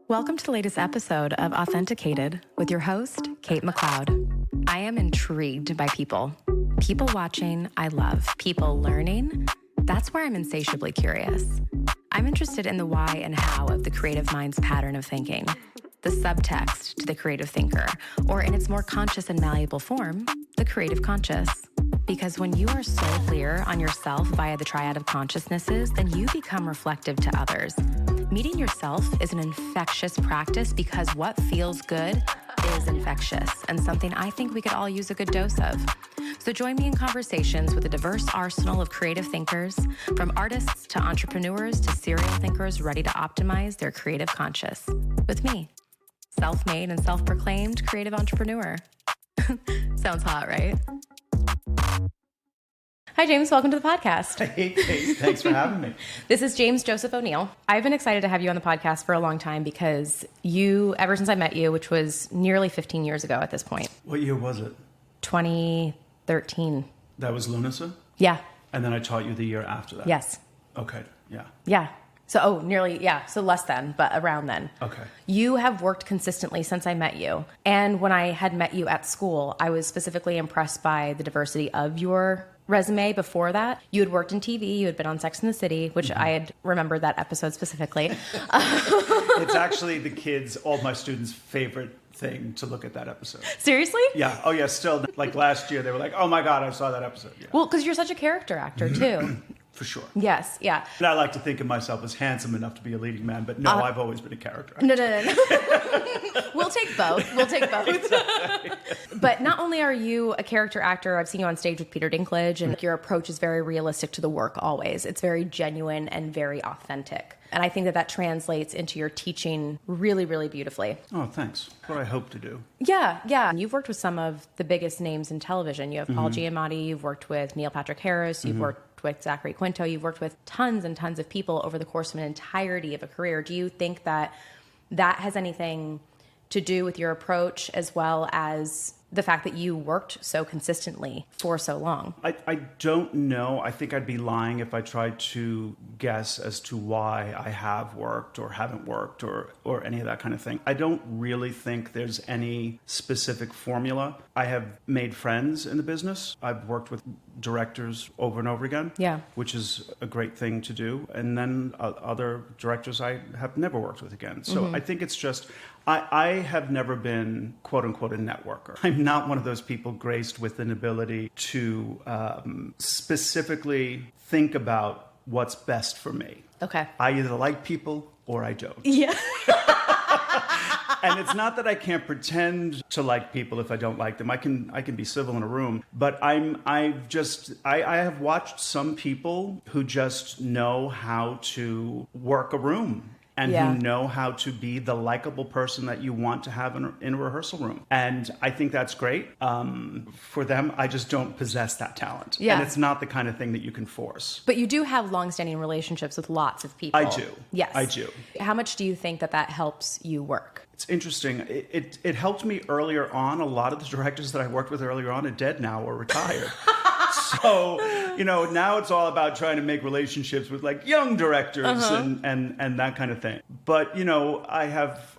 Welcome to the latest episode of Authenticated with your host, Kate McLeod. I am intrigued by people. People watching, I love. People learning, that's where I'm insatiably curious. I'm interested in the why and how of the creative mind's pattern of thinking, the subtext to the creative thinker, or in its more conscious and malleable form, the creative conscious. Because when you are so clear on yourself via the triad of consciousnesses, then you become reflective to others. Meeting yourself is an infectious practice because what feels good is infectious and something I think we could all use a good dose of. So join me in conversations with a diverse arsenal of creative thinkers, from artists to entrepreneurs to serial thinkers ready to optimize their creative conscious. With me, self-made and self-proclaimed creative entrepreneur. Sounds hot, right? Hi, James. Welcome to the podcast. Hey, Kate. Thanks for having me. This is James Joseph O'Neill. I've been excited to have you on the podcast for a long time because you, ever since I met you, which was nearly 15 years ago at this point. What year was it? 2013. That was Lunasa? Yeah. And then I taught you the year after that? Yes. Okay. Yeah. Yeah. So, nearly, yeah. So less than, but around then. Okay. You have worked consistently since I met you. And when I had met you at school, I was specifically impressed by the diversity of your resume before that. You had worked in TV, you had been on Sex and the City, which I had remembered that episode specifically. It's actually the kids, all my students' favorite thing to look at that episode. Seriously? Yeah. Oh, yeah. Still, like last year, they were like, oh my God, I saw that episode. Yeah. Well, because you're such a character actor too. For sure. Yes, yeah. And I like to think of myself as handsome enough to be a leading man, but no, I've always been a character actor. No. We'll take both. Exactly. But not only are you a character actor, I've seen you on stage with Peter Dinklage, and your approach is very realistic to the work always. It's very genuine and very authentic. And I think that translates into your teaching really, really beautifully. Oh, thanks. What I hope to do. Yeah. You've worked with some of the biggest names in television. You have Paul Giamatti, you've worked with Neil Patrick Harris, you've worked with Zachary Quinto, you've worked with tons and tons of people over the course of an entirety of a career. Do you think that that has anything to do with your approach, as well as the fact that you worked so consistently for so long? I don't know. I think I'd be lying if I tried to guess as to why I have worked or haven't worked or any of that kind of thing. I don't really think there's any specific formula. I have made friends in the business. I've worked with directors over and over again, which is a great thing to do. And then other directors I have never worked with again. So I think it's just, I have never been, quote unquote, a networker. I'm not one of those people graced with an ability to specifically think about what's best for me. Okay. I either like people or I don't. Yeah. And it's not that I can't pretend to like people if I don't like them. I can be civil in a room, but I have watched some people who just know how to work a room. And who know how to be the likable person that you want to have in a rehearsal room. And I think that's great. For them, I just don't possess that talent. Yeah. And it's not the kind of thing that you can force. But you do have long-standing relationships with lots of people. I do. Yes. I do. How much do you think that helps you work? It's interesting. It helped me earlier on. A lot of the directors that I worked with earlier on are dead now or retired. So, now it's all about trying to make relationships with like young directors and that kind of thing. But,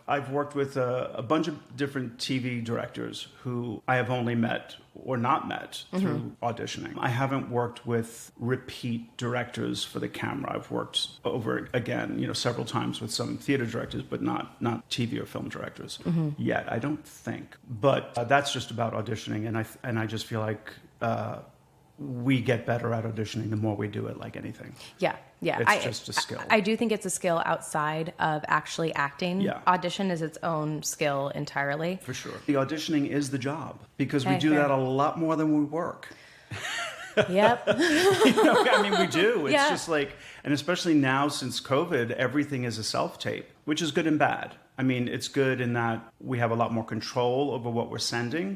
I've worked with a bunch of different TV directors who I have only met or not met through auditioning. I haven't worked with repeat directors for the camera. I've worked over again, several times with some theater directors, but not TV or film directors yet, I don't think. But that's just about auditioning. And I just feel like we get better at auditioning the more we do it, like anything. Yeah. It's just a skill. I do think it's a skill outside of actually acting. Yeah. Audition is its own skill entirely. For sure. The auditioning is the job because we do that a lot more than we work. Yep. We do. It's just like, and especially now since COVID, everything is a self-tape, which is good and bad. I mean, it's good in that we have a lot more control over what we're sending.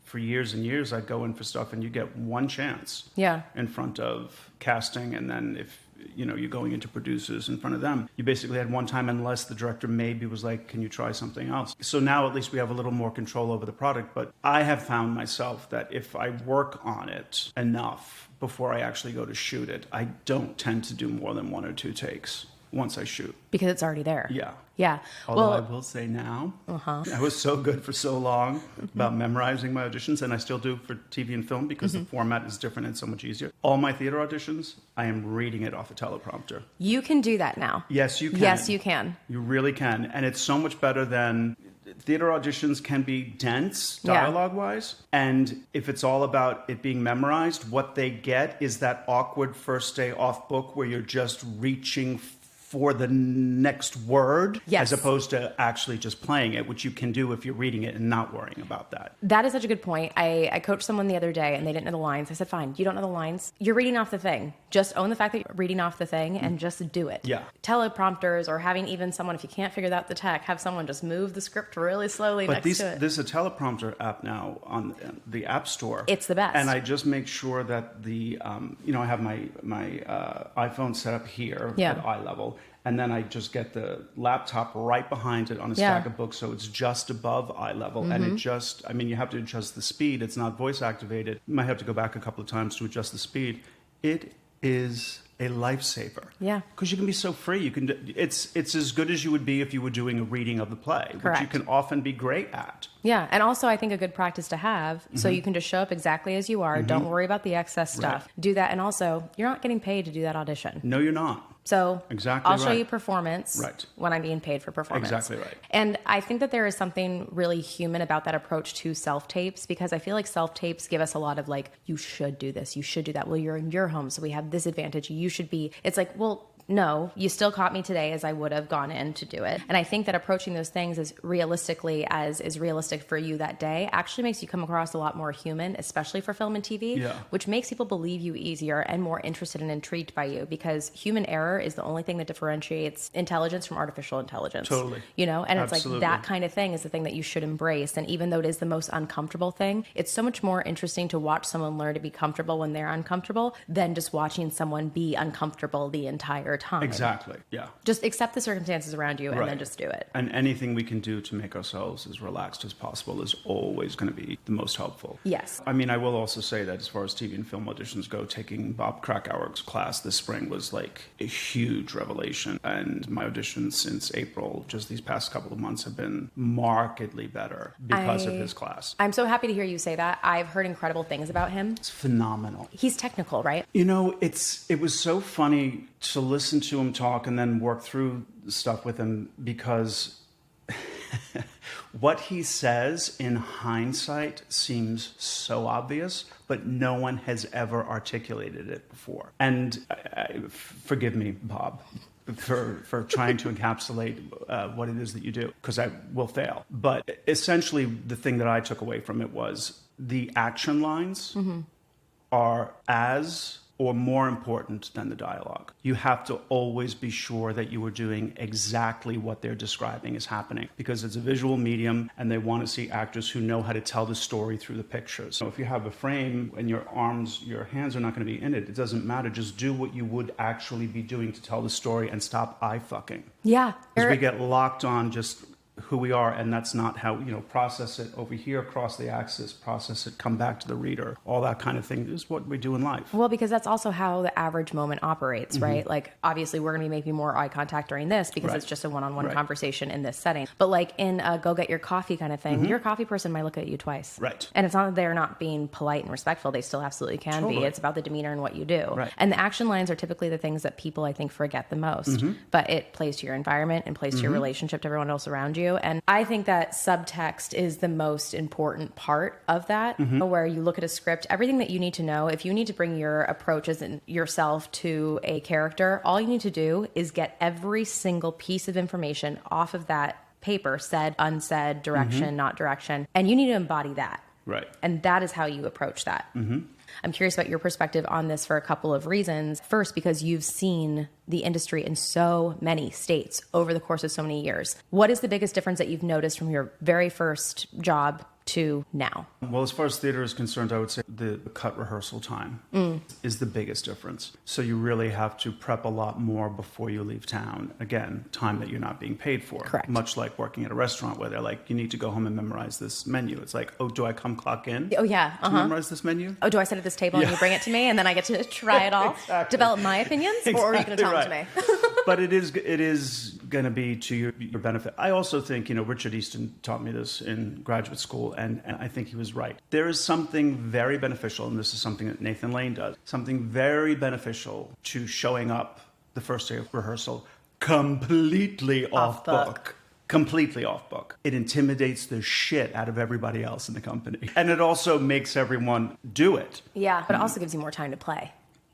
For years and years, I'd go in for stuff and you get one chance in front of casting. And then if, you're going into producers in front of them, you basically had one time unless the director maybe was like, can you try something else? So now at least we have a little more control over the product. But I have found myself that if I work on it enough before I actually go to shoot it, I don't tend to do more than one or two takes. once I shoot. Because it's already there. Yeah. Yeah. Although I will say now, I was so good for so long about memorizing my auditions, and I still do for TV and film because the format is different and so much easier. All my theater auditions, I am reading it off a teleprompter. You can do that now. Yes, you can. Yes, you can. You really can. And it's so much better than theater auditions can be dense dialogue-wise. And if it's all about it being memorized, what they get is that awkward first day off book where you're just reaching for the next word, as opposed to actually just playing it, which you can do if you're reading it and not worrying about that. That is such a good point. I coached someone the other day and they didn't know the lines. I said, fine, you don't know the lines. You're reading off the thing. Just own the fact that you're reading off the thing and just do it. Yeah. Teleprompters or having even someone, if you can't figure out the tech, have someone just move the script really slowly next to it. There's a teleprompter app now on the App Store. It's the best. And I just make sure that the, I have my iPhone set up here at eye level. And then I just get the laptop right behind it on a stack of books, so it's just above eye level. And it just, you have to adjust the speed. It's not voice activated. You might have to go back a couple of times to adjust the speed. It is a lifesaver. Yeah. Because you can be so free. You can. It's as good as you would be if you were doing a reading of the play, Correct. which you can often be great at. Yeah, and also I think a good practice to have, so you can just show up exactly as you are. Don't worry about the excess stuff. Right. Do that, and also you're not getting paid to do that audition. No, you're not. So Exactly I'll show right. you performance when I'm being paid for performance. Exactly right. And I think that there is something really human about that approach to self-tapes, because I feel like self-tapes give us a lot of like, you should do this, you should do that. Well, you're in your home, so we have this advantage. You should be. It's like, well, no, you still caught me today as I would have gone in to do it. And I think that approaching those things as realistically as is realistic for you that day actually makes you come across a lot more human, especially for film and TV, which makes people believe you easier and more interested and intrigued by you, because human error is the only thing that differentiates intelligence from artificial intelligence. Totally. And Absolutely. It's like that kind of thing is the thing that you should embrace. And even though it is the most uncomfortable thing, it's so much more interesting to watch someone learn to be comfortable when they're uncomfortable than just watching someone be uncomfortable the entire time. Exactly. Yeah. Just accept the circumstances around you and then just do it. And anything we can do to make ourselves as relaxed as possible is always going to be the most helpful. Yes. I will also say that as far as TV and film auditions go, taking Bob Krakauer's class this spring was like a huge revelation. And my auditions since April, just these past couple of months, have been markedly better because of his class. I'm so happy to hear you say that. I've heard incredible things about him. It's phenomenal. He's technical, right? It was so funny to listen to him talk and then work through stuff with him, because what he says in hindsight seems so obvious, but no one has ever articulated it before. And forgive me, Bob, for trying to encapsulate what it is that you do, because I will fail. But essentially, the thing that I took away from it was the action lines are as or more important than the dialogue. You have to always be sure that you are doing exactly what they're describing is happening, because it's a visual medium and they want to see actors who know how to tell the story through the pictures. So if you have a frame and your hands are not going to be in it, it doesn't matter. Just do what you would actually be doing to tell the story and stop eye fucking. Yeah. Because we get locked on just who we are, and that's not how, process it over here, cross the axis, process it, come back to the reader. All that kind of thing is what we do in life. Well, because that's also how the average moment operates, right? Like, obviously, we're going to be making more eye contact during this because it's just a one-on-one conversation in this setting. But like in a go get your coffee kind of thing, your coffee person might look at you twice. Right. And it's not that they're not being polite and respectful. They still absolutely can be. It's about the demeanor and what you do. Right. And the action lines are typically the things that people, I think, forget the most. But it plays to your environment and plays to your relationship to everyone else around you. And I think that subtext is the most important part of that, where you look at a script, everything that you need to know. If you need to bring your approaches and yourself to a character, all you need to do is get every single piece of information off of that paper, said, unsaid, direction, not direction, and you need to embody that. Right. And that is how you approach that. I'm curious about your perspective on this for a couple of reasons. First, because you've seen the industry in so many states over the course of so many years. What is the biggest difference that you've noticed from your very first job to now? Well, as far as theater is concerned, I would say the cut rehearsal time is the biggest difference. So you really have to prep a lot more before you leave town. Again, time that you're not being paid for. Correct. Much like working at a restaurant where they're like, you need to go home and memorize this menu. It's like, oh, do I come clock in? Oh, yeah. To memorize this menu? Oh, do I sit at this table and you bring it to me and then I get to try it all? Exactly. Develop my opinions? Or are you going to tell them to me? But it is going to be to your benefit. I also think, Richard Easton taught me this in graduate school, and I think he was right. There is something very beneficial, and this is something that Nathan Lane does, something very beneficial to showing up the first day of rehearsal completely off book. Completely off book. It intimidates the shit out of everybody else in the company. And it also makes everyone do it. Yeah, but it also gives you more time to play.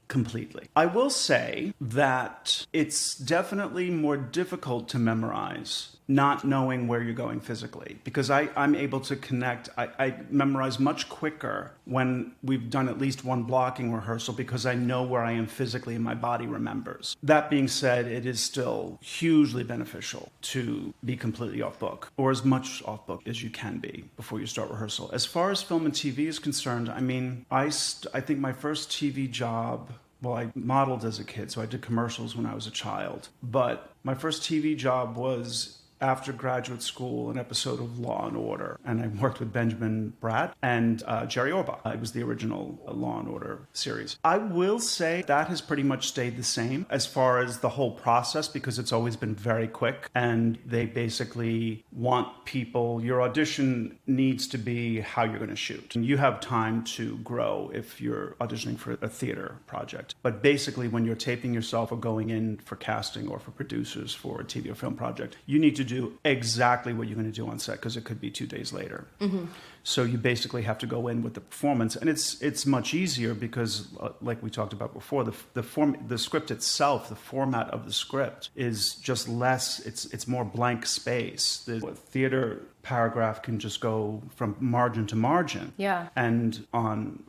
Completely. I will say that it's definitely more difficult to memorize not knowing where you're going physically, because I'm able to connect. I memorize much quicker when we've done at least one blocking rehearsal because I know where I am physically and my body remembers. That being said, it is still hugely beneficial to be completely off book, or as much off book as you can be before you start rehearsal. As far as film and TV is concerned, I mean, I think my first TV job, well, I modeled as a kid, so I did commercials when I was a child. But my first TV job was after graduate school, an episode of Law and Order. And I worked with Benjamin Bratt and Jerry Orbach. It was the original Law and Order series. I will say that has pretty much stayed the same as far as the whole process, because it's always been very quick. And they basically want people, your audition needs to be how you're going to shoot. And you have time to grow if you're auditioning for a theater project. But basically, when you're taping yourself or going in for casting or for producers for a TV or film project, you need to do exactly what you're going to do on set, because it could be 2 days later. Mm-hmm. So you basically have to go in with the performance, and it's much easier because, like we talked about before, the script itself, the format of the script is just less. It's more blank space. The theater paragraph can just go from margin to margin. Yeah. And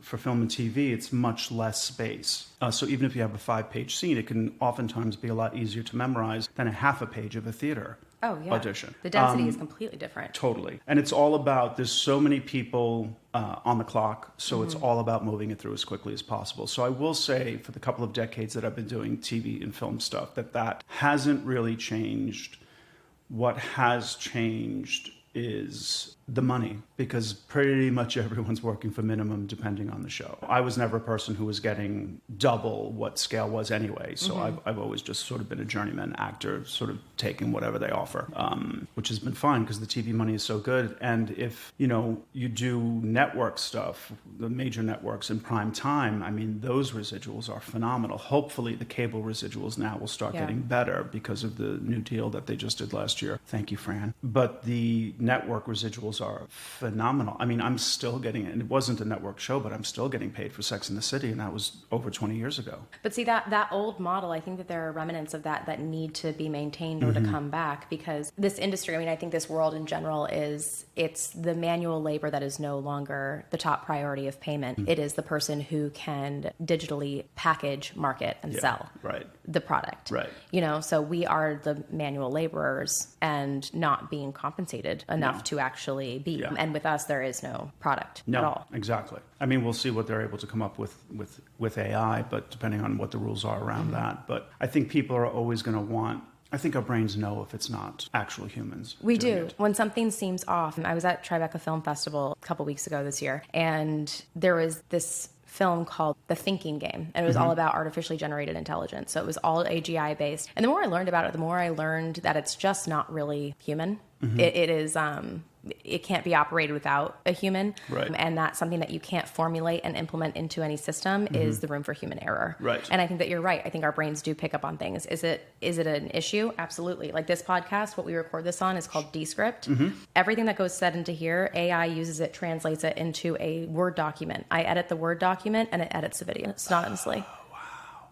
for film and TV, it's much less space. So even if you have a 5-page scene, it can oftentimes be a lot easier to memorize than a half a page of a theater audition. The density is completely different. Totally. And it's all about, there's so many people on the clock, so it's all about moving it through as quickly as possible. So I will say, for the couple of decades that I've been doing TV and film stuff, that hasn't really changed. What has changed is the money, because pretty much everyone's working for minimum depending on the show. I was never a person who was getting double what scale was anyway, so I've always just sort of been a journeyman actor, sort of taking whatever they offer, which has been fine because the TV money is so good. And if you do network stuff, the major networks in prime time, I mean, those residuals are phenomenal. Hopefully the cable residuals now will start getting better because of the new deal that they just did last year. Thank you, Fran. But the network residuals are phenomenal. I mean, I'm still getting, and it wasn't a network show, but I'm still getting paid for Sex and the City, and that was over 20 years ago. But see, that old model, I think that there are remnants of that need to be maintained or to come back, because this industry, I mean, I think this world in general it's the manual labor that is no longer the top priority of payment. It is the person who can digitally package, market, and sell the product. Right. So we are the manual laborers and not being compensated enough to actually be. Yeah. And with us, there is no product at all. Exactly. I mean, we'll see what they're able to come up with AI, but depending on what the rules are around that. But I think people are always going to want, I think our brains know if it's not actual humans. We do. When something seems off. I was at Tribeca Film Festival a couple weeks ago this year, and there was this film called The Thinking Game, and it was all about artificially generated intelligence. So it was all AGI based. And the more I learned about it, the more I learned that it's just not really human. It is it can't be operated without a human. Right. And that's something that you can't formulate and implement into any system is the room for human error. Right. And I think that you're right. I think our brains do pick up on things. Is it an issue? Absolutely. Like this podcast, what we record this on is called Descript. Everything that goes said into here, AI uses it, translates it into a Word document. I edit the Word document and it edits the video synonymously.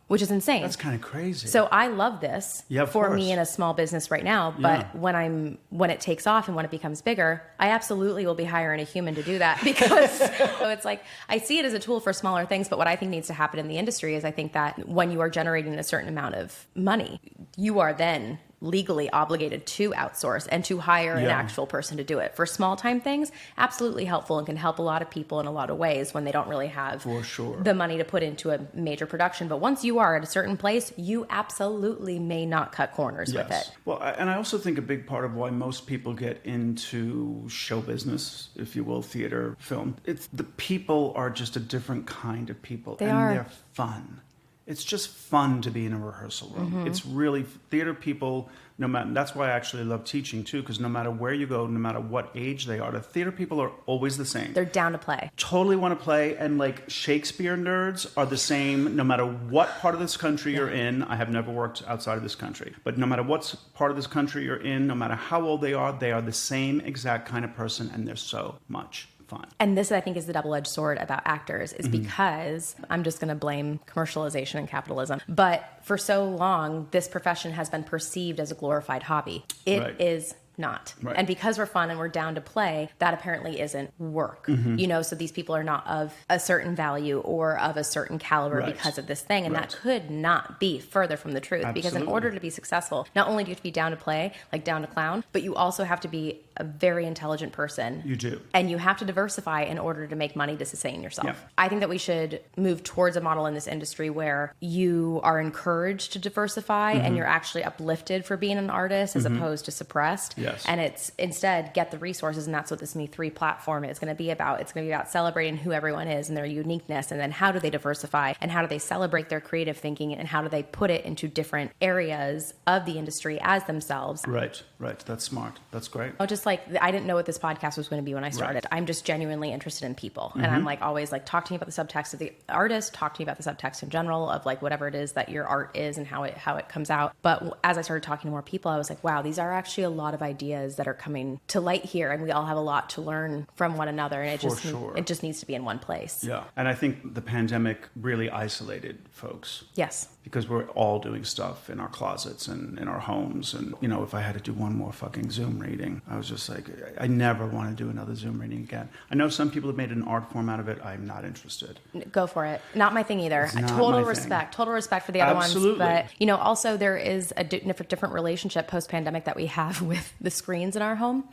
Which is insane. That's kind of crazy. So I love this for me in a small business right now. But when it takes off and when it becomes bigger, I absolutely will be hiring a human to do that, because so it's like I see it as a tool for smaller things. But what I think needs to happen in the industry is I think that when you are generating a certain amount of money, you are then legally obligated to outsource and to hire an actual person to do it. For small time things, absolutely helpful and can help a lot of people in a lot of ways when they don't really have the money to put into a major production. But once you are at a certain place, you absolutely may not cut corners with it. Well, and I also think a big part of why most people get into show business, if you will, theater, film, it's the people are just a different kind of people. They're fun. It's just fun to be in a rehearsal room. It's really theater people. No matter, that's why I actually love teaching too, because no matter where you go, no matter what age they are, the theater people are always the same. They're down to play. Totally want to play, and like Shakespeare nerds are the same no matter what part of this country you're in. I have never worked outside of this country, but no matter what part of this country you're in, no matter how old they are the same exact kind of person, and they're so much fun. And this, I think, is the double-edged sword about actors, is because I'm just going to blame commercialization and capitalism. But for so long, this profession has been perceived as a glorified hobby. It is not. Right. And because we're fun and we're down to play, that apparently isn't work. You know, so these people are not of a certain value or of a certain caliber because of this thing. And that could not be further from the truth. Absolutely. Because in order to be successful, not only do you have to be down to play, like down to clown, but you also have to be a very intelligent person. You do. And you have to diversify in order to make money to sustain yourself. Yeah. I think that we should move towards a model in this industry where you are encouraged to diversify and you're actually uplifted for being an artist as opposed to suppressed. Yes. And it's instead get the resources, and that's what this Me3 platform is going to be about. It's going to be about celebrating who everyone is and their uniqueness, and then how do they diversify and how do they celebrate their creative thinking and how do they put it into different areas of the industry as themselves. Right. That's smart. That's great. Oh, just like I didn't know what this podcast was going to be when I started. I'm just genuinely interested in people, and I'm like always like talk to me about the subtext of the artist, talk to me about the subtext in general of like whatever it is that your art is and how it comes out. But as I started talking to more people, I was like, wow, these are actually a lot of ideas that are coming to light here, and we all have a lot to learn from one another, and it just needs to be in one place. Yeah. And I think the pandemic really isolated folks. Yes. Because we're all doing stuff in our closets and in our homes. And, you know, if I had to do one more fucking Zoom reading, I was just like, I never want to do another Zoom reading again. I know some people have made an art form out of it. I'm not interested. Go for it. Not my thing either. It's not Total my respect. Total respect for the other Absolutely. ones. But, you know, also there is a different relationship post-pandemic that we have with the screens in our home.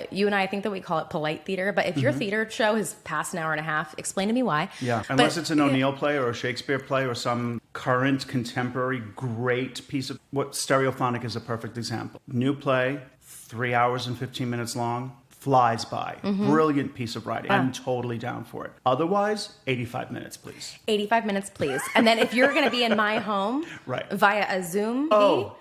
You and I think that we call it polite theater. But if your theater show is past an hour and a half, explain to me why. Yeah. Unless it's an O'Neill play or a Shakespeare play or some current contemporary great piece of what Stereophonic is a perfect example. New play, 3 hours and 15 minutes long, flies by. Brilliant piece of writing. I'm totally down for it. Otherwise, 85 minutes, please. 85 minutes, please. And then if you're going to be in my home via a Zoom,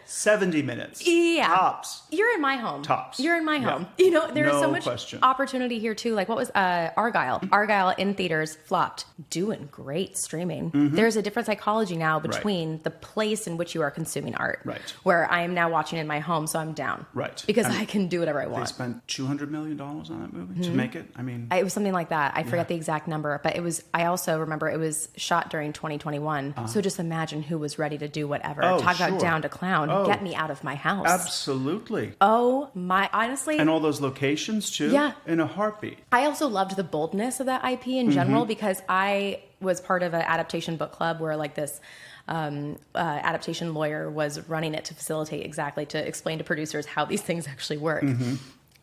70 minutes. Yeah. Tops. You're in my home. Tops. You're in my home. Yeah. You know, there is so No much question. opportunity here too. Like what was Argyle? Argyle in theaters flopped. Doing great streaming. There's a different psychology now between the place in which you are consuming art. Right. Where I am now watching in my home, so I'm down. Right. Because And I can do whatever I They want. spent $200 million on that movie to make it. I mean, It was something like that. I forget the exact number, but it was. I also remember it was shot during 2021. So just imagine who was ready to do whatever. Oh, Talk sure. about down to clown. Get me out of my house. absolutely. Oh my! Honestly, And all those locations too. Yeah. In a heartbeat. I also loved the boldness of that IP in general because I was part of an adaptation book club where like this adaptation lawyer was running it to facilitate to explain to producers how these things actually work.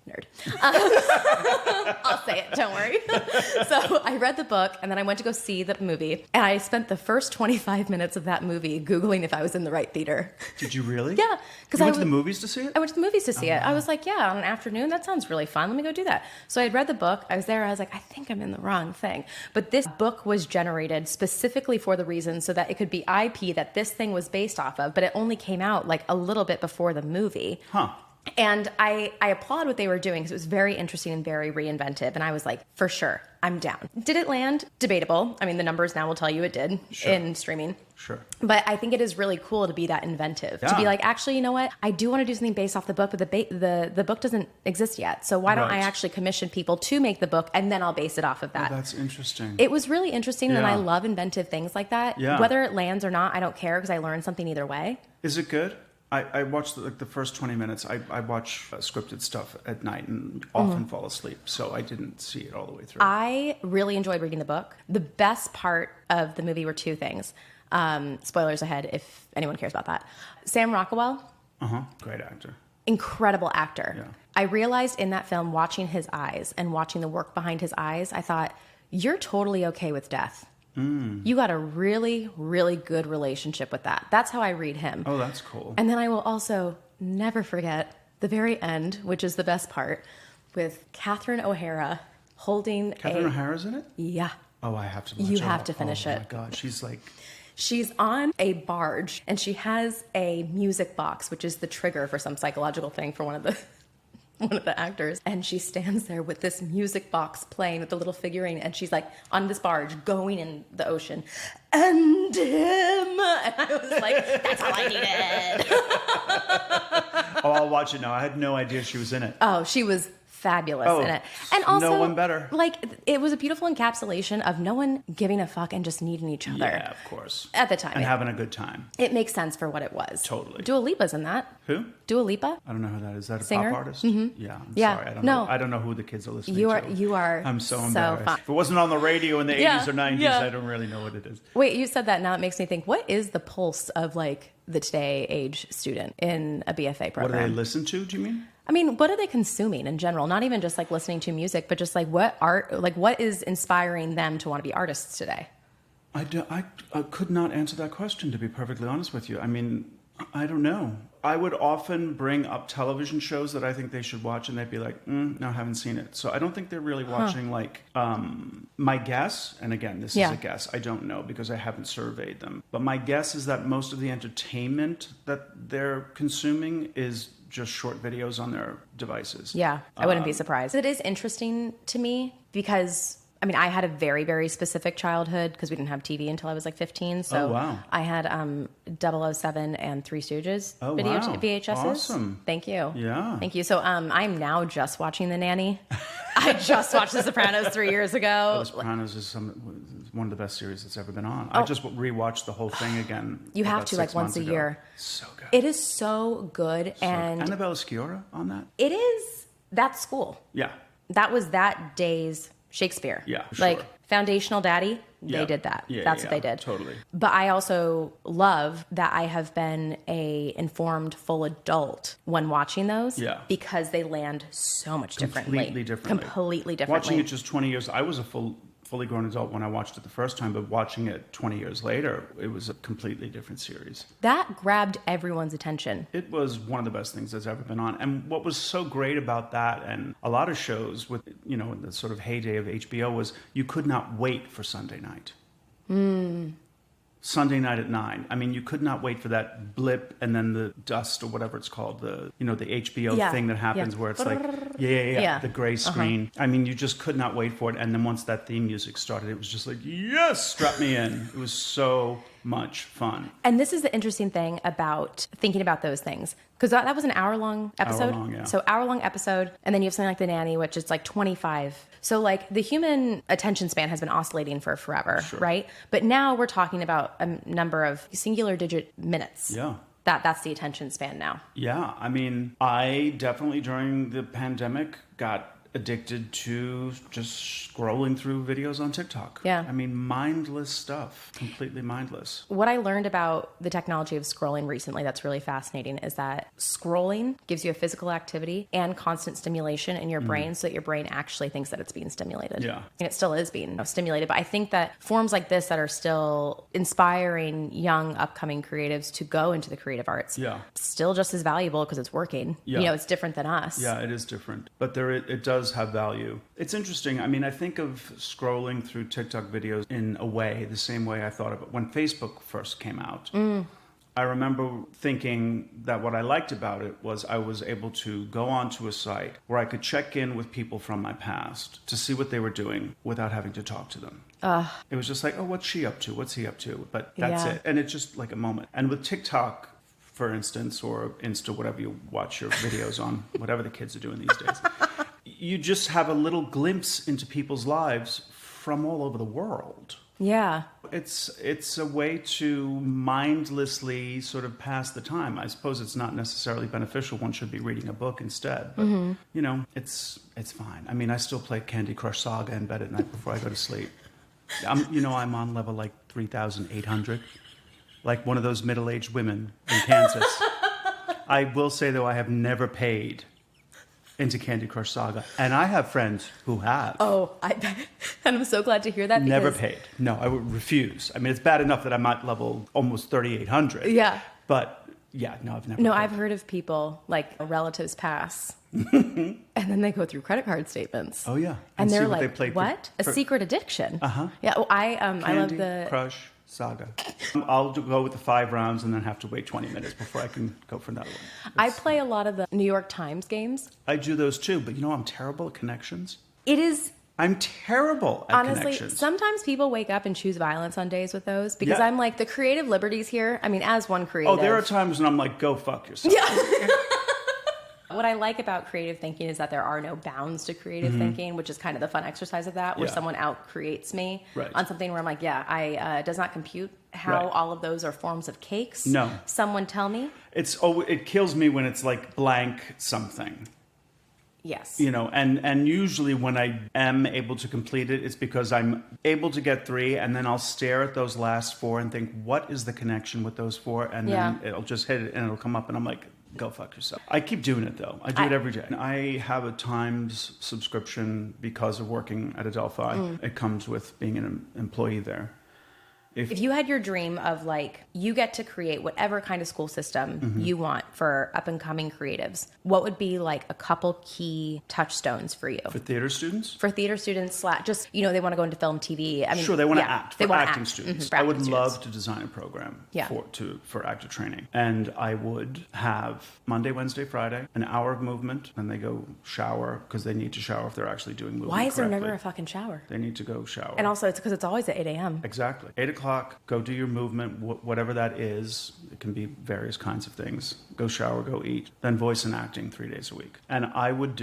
Nerd. I'll say it, don't worry. So I read the book and then I went to go see the movie, and I spent the first 25 minutes of that movie Googling if I was in the right theater. Did you really? Yeah. Because You went to the movies to see it? I went to the movies to see it. I was like, yeah, on an afternoon, that sounds really fun. Let me go do that. So I had read the book. I was there. I was like, I think I'm in the wrong thing. But this book was generated specifically for the reason so that it could be IP that this thing was based off of, but it only came out like a little bit before the movie. Huh. And I applaud what they were doing because it was very interesting and very reinventive. And I was like, for sure, I'm down. Did it land? Debatable. I mean, the numbers now will tell you it did in streaming. Sure. But I think it is really cool to be that inventive. To be like, actually, you know what? I do want to do something based off the book, but the book doesn't exist yet. So why don't I actually commission people to make the book, and then I'll base it off of that. Oh, that's interesting. It was really interesting, and Yeah. I love inventive things like that. Yeah. Whether it lands or not, I don't care because I learned something either way. Is it good? I watched the first 20 minutes. I watch scripted stuff at night and often fall asleep, so I didn't see it all the way through. I really enjoyed reading the book. The best part of the movie were two things. Spoilers ahead if anyone cares about that. Sam Rockwell Great actor. Incredible actor. Yeah. I realized in that film, watching his eyes and watching the work behind his eyes, I thought, you're totally okay with death. You got a really, really good relationship with that. That's how I read him. Oh, that's cool. And then I will also never forget the very end, which is the best part, with Catherine O'Hara holding Catherine O'Hara's in it? Yeah. Oh, I have to watch it. You have to finish it. Oh, my God. She's like... She's on a barge, and she has a music box, which is the trigger for some psychological thing for one of the actors. And she stands there with this music box playing with the little figurine, and she's like on this barge going in the ocean. And him. And I was like, that's all I needed. Oh, I'll watch it now. I had no idea she was in it. Oh, she was fabulous in it. And also, no one better. Like, it was a beautiful encapsulation of no one giving a fuck and just needing each other. Yeah, of course. At the time. And having a good time. It makes sense for what it was. Totally. Dua Lipa's in that. Who? Dua Lipa? I don't know who that is. Is that a Singer? pop artist? Mm-hmm. Yeah. I'm sorry. I don't know who the kids are listening to. You are I'm so so embarrassed. fun. If it wasn't on the radio in the 80s or 90s, yeah. I don't really know what it is. Wait, you said that. Now it makes me think, what is the pulse of like the today age student in a BFA program? What do they listen to, do you mean? I mean, what are they consuming in general? Not even just like listening to music, but just like what art, like what is inspiring them to want to be artists today? I could not answer that question, to be perfectly honest with you. I mean, I don't know. I would often bring up television shows that I think they should watch, and they'd be like, no, I haven't seen it. So I don't think they're really watching, my guess, and again, this is a guess, I don't know because I haven't surveyed them. But my guess is that most of the entertainment that they're consuming is just short videos on their devices. Yeah, I wouldn't be surprised. It is interesting to me because... I mean, I had a very, very specific childhood because we didn't have TV until I was like 15. So wow. I had 007 and Three Stooges wow. VHSs. Awesome. Thank you. Yeah. Thank you. So I'm now just watching The Nanny. I just watched The Sopranos 3 years ago. The Sopranos is one of the best series that's ever been on. I just rewatched the whole thing again. You have to, like, once a year. So good. It is so good. And Annabelle Sciorra on that? it is that school. Yeah. That was that day's Shakespeare. Yeah, sure. Like Foundational Daddy, they Yeah. did that. Yeah, That's yeah, what they did. totally. But I also love that I have been a informed full adult when watching those. Yeah. Because they land so much differently. Completely differently. Completely differently. Watching it just 20 years, I was a fully grown adult when I watched it the first time, but watching it 20 years later, it was a completely different series. That grabbed everyone's attention. It was one of the best things that's ever been on. And what was so great about that and a lot of shows with, in the sort of heyday of HBO was you could not wait for Sunday night. Sunday night at 9. I mean, you could not wait for that blip and then the dust or whatever it's called, the HBO thing that happens where it's like, the gray screen. I mean, you just could not wait for it. And then once that theme music started, it was just like, yes, strap me in. It was so much fun. And this is the interesting thing about thinking about those things. Because that was an hour-long episode. Hour-long, yeah. So hour-long episode. And then you have something like The Nanny, which is like 25. So like the human attention span has been oscillating for forever, right? But now we're talking about a number of singular digit minutes. Yeah. That's the attention span now. Yeah. I mean, I definitely during the pandemic got addicted to just scrolling through videos on TikTok. Yeah. I mean, mindless stuff, completely mindless. What I learned about the technology of scrolling recently that's really fascinating is that scrolling gives you a physical activity and constant stimulation in your brain so that your brain actually thinks that it's being stimulated. Yeah. And it still is being stimulated. But I think that forms like this that are still inspiring young upcoming creatives to go into the creative arts, still just as valuable because it's working. Yeah. It's different than us. Yeah, it is different. But it does have value. It's interesting. I mean, I think of scrolling through TikTok videos in a way, the same way I thought of it when Facebook first came out. I remember thinking that what I liked about it was I was able to go onto a site where I could check in with people from my past to see what they were doing without having to talk to them. It was just like, oh, what's she up to? What's he up to? But that's it. And it's just like a moment. And with TikTok, for instance, or Insta, whatever you watch your videos on, whatever the kids are doing these days, you just have a little glimpse into people's lives from all over the world. Yeah. It's a way to mindlessly sort of pass the time. I suppose it's not necessarily beneficial. One should be reading a book instead. But, it's fine. I mean, I still play Candy Crush Saga in bed at night before I go to sleep. I'm on level like 3,800. Like one of those middle-aged women in Kansas. I will say, though, I have never paid into Candy Crush Saga. And I have friends who have. Oh, and I'm so glad to hear that. Never because- paid. No, I would refuse. I mean, it's bad enough that I'm at level almost 3,800. Yeah. But yeah, no, I've never No, paid. I've heard of people, like relatives pass, and then they go through credit card statements. Oh, yeah. And see they're what they like, played what? A secret addiction? Uh-huh. Yeah, well, I love Candy the... Crush Saga. I'll go with the 5 rounds and then have to wait 20 minutes before I can go for another one. I play a lot of the New York Times games. I do those too, but you know I'm terrible at connections. It is... I'm terrible at Honestly, connections. sometimes people wake up and choose violence on days with those because Yeah. I'm like, the creative liberties here, I mean, as one creative... Oh, there are times when I'm like, go fuck yourself. Yeah. What I like about creative thinking is that there are no bounds to creative thinking, which is kind of the fun exercise of that, where Yeah. someone out creates me Right. on something where I'm like, yeah, it does not compute how Right. all of those are forms of cakes. No. Someone tell me. It kills me when it's like blank something. Yes. You know, and usually when I am able to complete it, it's because I'm able to get 3, and then I'll stare at those last 4 and think, what is the connection with those 4? And then it'll just hit it and it'll come up and I'm like, go fuck yourself. I keep doing it though. I do it every day. I have a Times subscription because of working at Adelphi. It comes with being an employee there. If you had your dream of like, you get to create whatever kind of school system you want for up and coming creatives, what would be like a couple key touchstones for you? For theater students? For theater students, just, you know, they want to go into film, TV. I mean, Sure, they want to yeah, act. They For want to acting act. students. For I would acting love students. to design a program Yeah. for actor training. And I would have Monday, Wednesday, Friday, an hour of movement, and they go shower because they need to shower if they're actually doing movement Why is there correctly. never a fucking shower? They need to go shower. And also, it's because it's always at 8 a.m. Exactly. 8 o'clock, go do your movement, whatever that is. It can be various kinds of things. Go shower, go eat. Then voice and acting 3 days a week. And I would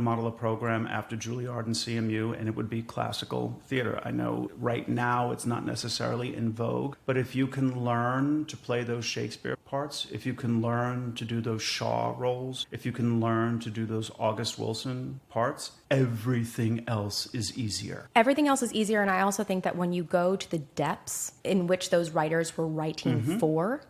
model a program after Juilliard and CMU, and it would be classical theater. I know right now it's not necessarily in vogue, but if you can learn to play those Shakespeare parts, if you can learn to do those Shaw roles, if you can learn to do those August Wilson parts, everything else is easier. Everything else is easier. And I also think that when you go to the depths in which those writers were writing for,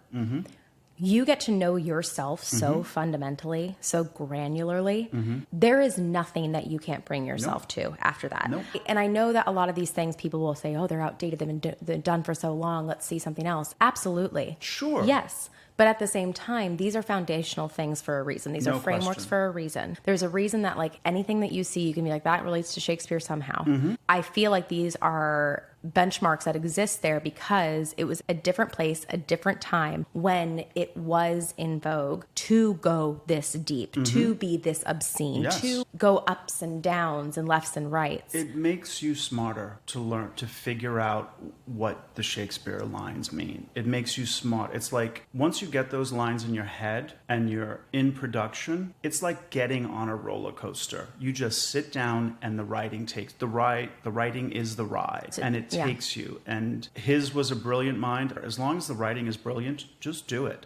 you get to know yourself so fundamentally, so granularly. There is nothing that you can't bring yourself to after that. Nope. And I know that a lot of these things people will say, oh, they're outdated. They've been done for so long. Let's see something else. Absolutely. Sure. Yes. But at the same time, these are foundational things for a reason. These No are frameworks question. for a reason. There's a reason that like anything that you see, you can be like, that relates to Shakespeare somehow. I feel like these are benchmarks that exist there because it was a different place, a different time when it was in vogue to go this deep, to be this obscene, Yes. to go ups and downs and lefts and rights. It makes you smarter to learn to figure out what the Shakespeare lines mean. It makes you smart. It's like once you get those lines in your head and you're in production, it's like getting on a roller coaster. You just sit down and the writing takes the ride. The writing is the ride, and it yeah. takes you. And his was a brilliant mind. As long as the writing is brilliant, just do it.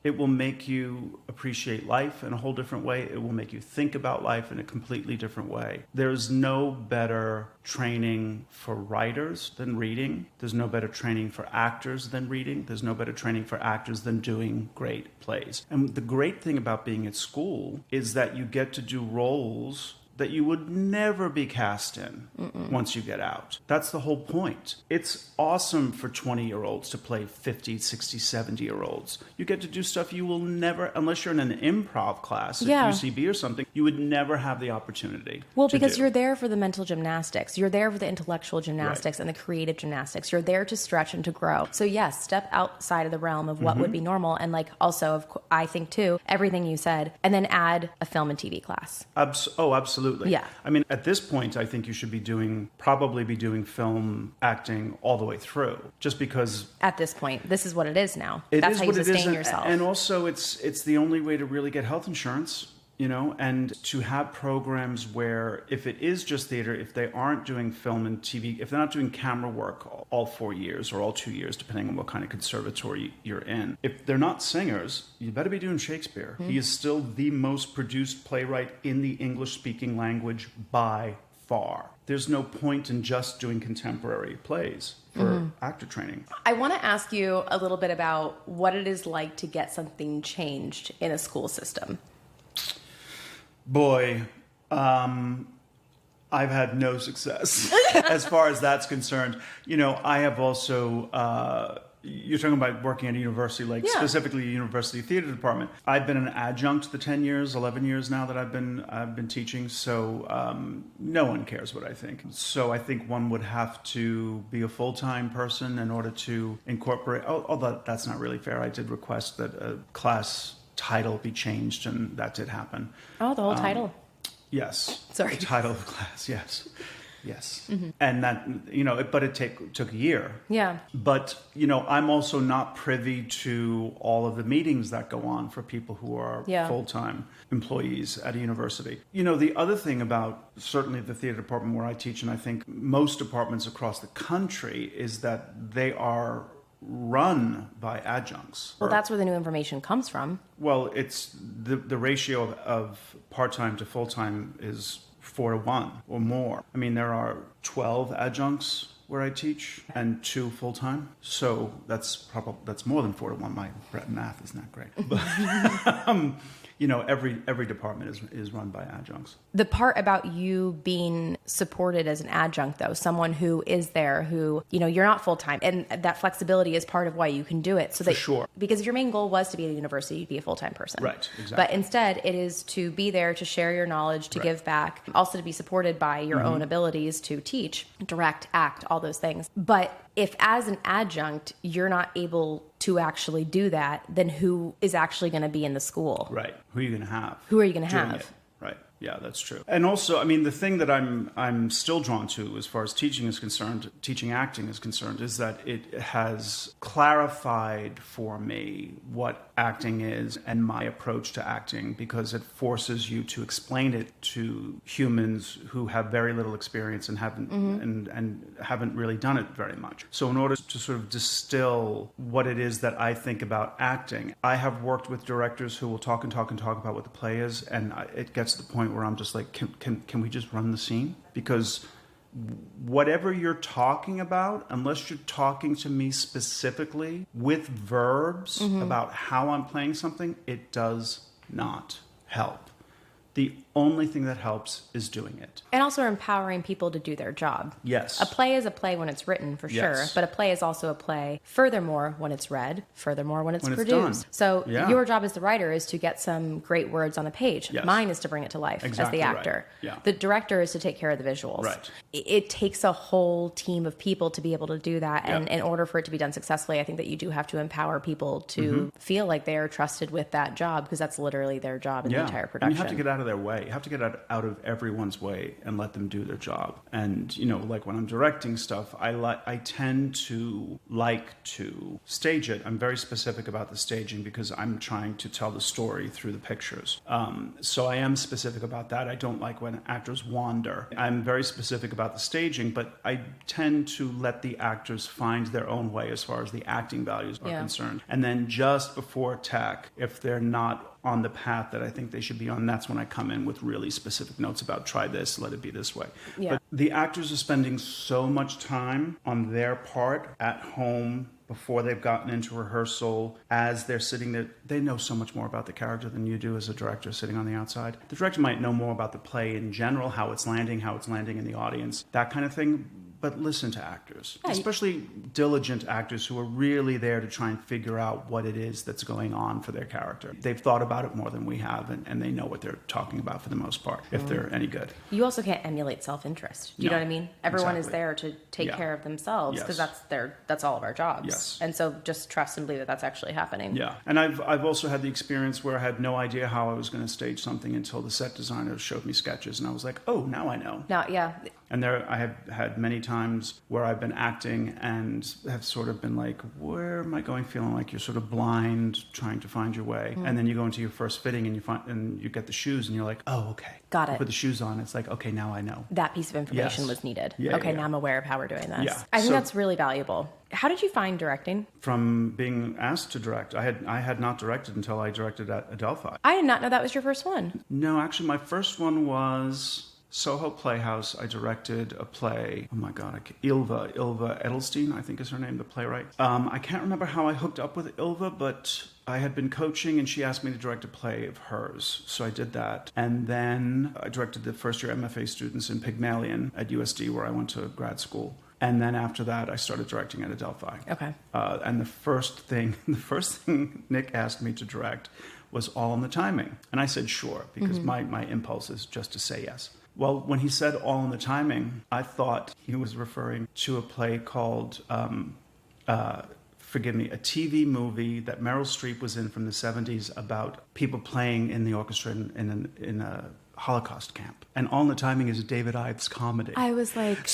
It will make you appreciate life in a whole different way. It will make you think about life in a completely different way. There's no better training for writers than reading. There's no better training for actors than reading. There's no better training for actors than doing great plays. And the great thing about being at school is that you get to do roles that you would never be cast in once you get out. That's the whole point. It's awesome for 20-year-olds to play 50, 60, 70-year-olds. You get to do stuff you will never, unless you're in an improv class at Yeah. UCB or something, you would never have the opportunity. Well, to because do. you're there for the mental gymnastics. You're there for the intellectual gymnastics and the creative gymnastics. You're there to stretch and to grow. So yes, step outside of the realm of what would be normal. And like also, I think too, everything you said, and then add a film and TV class. Absolutely. Yeah. I mean, at this point, I think you should probably be doing film acting all the way through, just because At this point, this is what it is now. it That's is how you what it is, sustain and- yourself. And also, it's the only way to really get health insurance. You know, and to have programs where if it is just theater, if they aren't doing film and TV, if they're not doing camera work all 4 years or all 2 years, depending on what kind of conservatory you're in, if they're not singers, you better be doing Shakespeare. He is still the most produced playwright in the English-speaking language by far. There's no point in just doing contemporary plays for actor training. I want to ask you a little bit about what it is like to get something changed in a school system. Boy, I've had no success as far as that's concerned. I have also, you're talking about working at a university, specifically a university theater department. I've been an adjunct the 11 years now that I've been teaching. So no one cares what I think. So I think one would have to be a full-time person in order to incorporate, although that's not really fair. I did request that a class title be changed, and that did happen. Oh, the whole title? Yes. Sorry. The title of the class, yes. And that, but it took a year. Yeah. But, I'm also not privy to all of the meetings that go on for people who are full-time employees at a university. The other thing about certainly the theater department where I teach, and I think most departments across the country, is that they are run by adjuncts. Well, that's where the new information comes from. Well, it's the ratio of part-time to full-time is 4-to-1 or more. I mean, there are 12 adjuncts where I teach and 2 full-time. So that's more than 4-to-1. My math is not great. But every department is run by adjuncts. The part about you being supported as an adjunct, though, someone who is there, who, you're not full-time, and that flexibility is part of why you can do it. So For sure. Because if your main goal was to be at a university, you'd be a full-time person. Right, exactly. But instead, it is to be there, to share your knowledge, to give back, also to be supported by your own abilities to teach, direct, act, all those things. But if as an adjunct, you're not able to actually do that, then who is actually going to be in the school? Right. Who are you going to have? Who are you going to doing have? it? Right. Yeah, that's true. And also, I mean, the thing that I'm still drawn to as far as teaching is concerned, teaching acting is concerned, is that it has clarified for me what acting is and my approach to acting, because it forces you to explain it to humans who have very little experience and haven't and haven't really done it very much. So in order to sort of distill what it is that I think about acting, I have worked with directors who will talk about what the play is, and it gets to the point where I'm just like, can we just run the scene? Because whatever you're talking about, unless you're talking to me specifically with verbs about how I'm playing something, it does not help. The only thing that helps is doing it. And also empowering people to do their job. Yes. A play is a play when it's written, for sure. Yes. But a play is also a play, furthermore, when it's read, furthermore, when it's produced. Done. So Yeah. your job as the writer is to get some great words on the page. Yes. Mine is to bring it to life Exactly as the right. actor. Yeah. The director is to take care of the visuals. Right. It takes a whole team of people to be able to do that. And Yeah. in order for it to be done successfully, I think that you do have to empower people to feel like they are trusted with that job, because that's literally their job in the entire production. And you have to get out of their way. You have to get out of everyone's way and let them do their job. And, like when I'm directing stuff, I tend to like to stage it. I'm very specific about the staging because I'm trying to tell the story through the pictures. So I am specific about that. I don't like when actors wander. I'm very specific about the staging, but I tend to let the actors find their own way as far as the acting values are concerned. And then just before tack, if they're not on the path that I think they should be on, that's when I come in with really specific notes about try this, let it be this way. Yeah. But the actors are spending so much time on their part at home before they've gotten into rehearsal, as they're sitting there. They know so much more about the character than you do as a director sitting on the outside. The director might know more about the play in general, how it's landing in the audience, that kind of thing. But listen to actors, especially diligent actors who are really there to try and figure out what it is that's going on for their character. They've thought about it more than we have, and they know what they're talking about for the most part, if they're any good. You also can't emulate self-interest. Do you know what I mean? Everyone is exactly. there to take care of themselves, because that's all of our jobs. Yes. And so just trust and believe that that's actually happening. Yeah. And I've also had the experience where I had no idea how I was going to stage something until the set designer showed me sketches, and I was like, oh, now I know. Now, yeah. And I have had many times where I've been acting and have sort of been like, where am I going? Feeling like you're sort of blind, trying to find your way. And then you go into your first fitting and you get the shoes and you're like, oh, okay. Got it. You put the shoes on. It's like, okay, now I know. That piece of information Yes. was needed. Yeah, okay, yeah. now I'm aware of how we're doing this. Yeah. I think So- that's really valuable. How did you find directing? From being asked to direct, I had not directed until I directed at Adelphi. I did not know that was your first one. No, actually, my first one was Soho Playhouse, I directed a play. Oh my God, Ilva Edelstein, I think is her name, the playwright. I can't remember how I hooked up with Ilva, but I had been coaching and she asked me to direct a play of hers. So I did that. And then I directed the first year MFA students in Pygmalion at USD, where I went to grad school. And then after that, I started directing at Adelphi. Okay. And the first thing Nick asked me to direct was All in the Timing. And I said, sure, because my impulse is just to say yes. Well, when he said All in the Timing, I thought he was referring to a play called, forgive me, a TV movie that Meryl Streep was in from the 70s about people playing in the orchestra in a Holocaust camp. And All in the Timing is a David Ives comedy. I was like...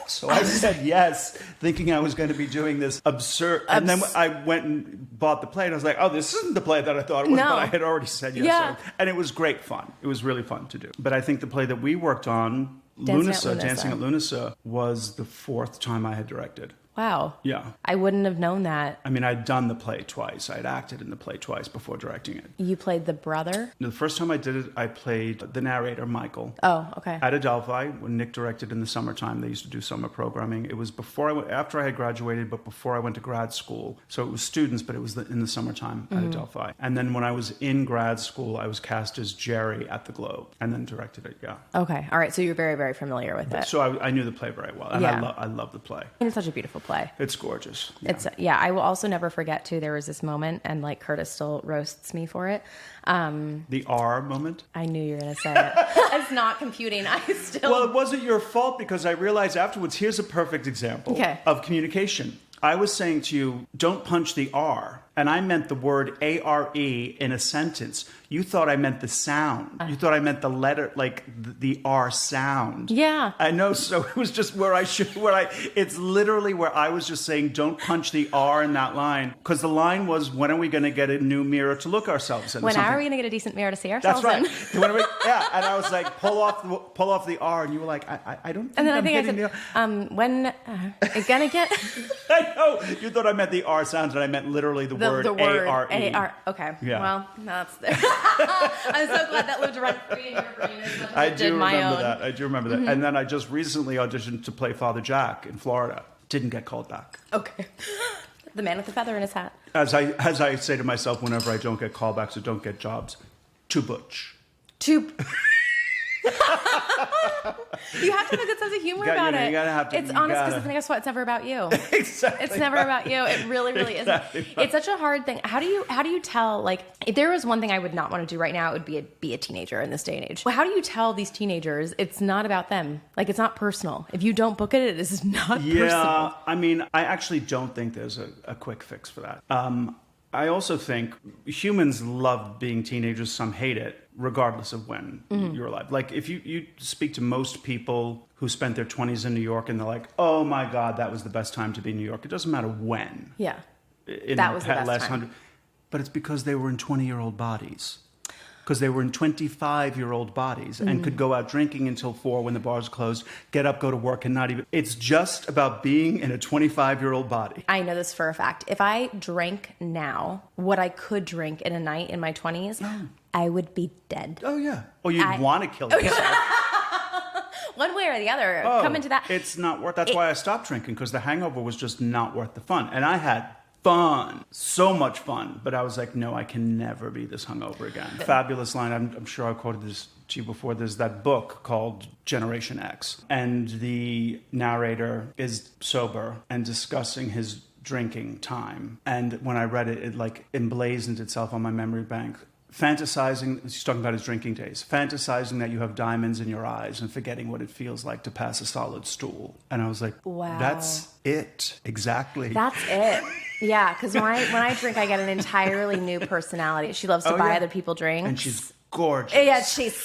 So I said yes, thinking I was going to be doing this absurd... And then I went and bought the play, and I was like, oh, this isn't the play that I thought it was, No. but I had already said yes. Yeah. And it was great fun. It was really fun to do. But I think the play that we worked on, Dancing Dancing at Lunasa, was the fourth time I had directed. Wow. Yeah. I wouldn't have known that. I mean, I'd done the play twice. I'd acted in the play twice before directing it. You played the brother? The first time I did it, I played the narrator, Michael. Oh, okay. At Adelphi, when Nick directed in the summertime, they used to do summer programming. It was after I had graduated, but before I went to grad school. So it was students, but it was in the summertime at Adelphi. And then when I was in grad school, I was cast as Jerry at the Globe, and then directed it. Yeah. Okay. All right. So you're very, very familiar with it. So I knew the play very well, and Yeah. I love the play. It's such a beautiful play. It's gorgeous. Yeah. It's I will also never forget too. There was this moment, and like Curtis still roasts me for it. The R moment. I knew you were gonna say it. It's not computing. I still. Well, it wasn't your fault because I realized afterwards. Here's a perfect example of communication. I was saying to you, don't punch the R. And I meant the word A-R-E in a sentence. You thought I meant the sound. You thought I meant the letter, like the R sound. Yeah. I know. So it was just it's literally where I was just saying, don't punch the R in that line. Because the line was, when are we going to get a new mirror to look ourselves in? When are we going to get a decent mirror to see ourselves That's right. in? Yeah. And I was like, pull off the R. And you were like, I don't think And then I'm I think hitting I said, when are gonna get... I know. You thought I meant the R sound, and I meant literally the word A-R-E. A-R. Okay. Yeah. Well, that's there. I'm so glad that lived rent free in your brain as much as I it do did my remember own. that. I do remember that. And then I just recently auditioned to play Father Jack in Florida. Didn't get called back. Okay. The man with the feather in his hat. As I say to myself whenever I don't get callbacks or don't get jobs, too butch. Too... You have to have a good sense of humor about it. You gotta have to. It's honest because guess what? It's never about you. Exactly. It's never about you. It really, really Exactly isn't. It's such a hard thing. How do you tell? Like, if there was one thing I would not want to do right now, it would be a teenager in this day and age. Well, how do you tell these teenagers it's not about them? Like, it's not personal. If you don't book it, it is not personal. Yeah, I mean, I actually don't think there's a quick fix for that. I also think humans love being teenagers. Some hate it, regardless of when you're alive. Like, if you speak to most people who spent their 20s in New York and they're like, oh my God, that was the best time to be in New York. It doesn't matter when. Yeah. That was the best time. But it's because they were in 20-year-old bodies. Because they were in 25-year-old bodies and could go out drinking until 4 when the bars closed, get up, go to work, and not even... It's just about being in a 25-year-old body. I know this for a fact. If I drank now what I could drink in a night in my 20s, I would be dead. Oh, yeah. Or you'd want to kill yourself. One way or the other. Come into that. It's not worth... That's why I stopped drinking, because the hangover was just not worth the fun. And I had fun, so much fun, but I was like, no, I can never be this hungover again. Fabulous line. I'm sure I quoted this to you before. There's that book called Generation X, and the narrator is sober and discussing his drinking time. And when I read it, it like emblazoned itself on my memory bank. Fantasizing, he's talking about his drinking days, fantasizing that you have diamonds in your eyes and forgetting what it feels like to pass a solid stool. And I was like, wow, that's it. Exactly. That's it. Yeah, because when I drink, I get an entirely new personality. She loves to buy other people drinks. And she's gorgeous. Yeah, she's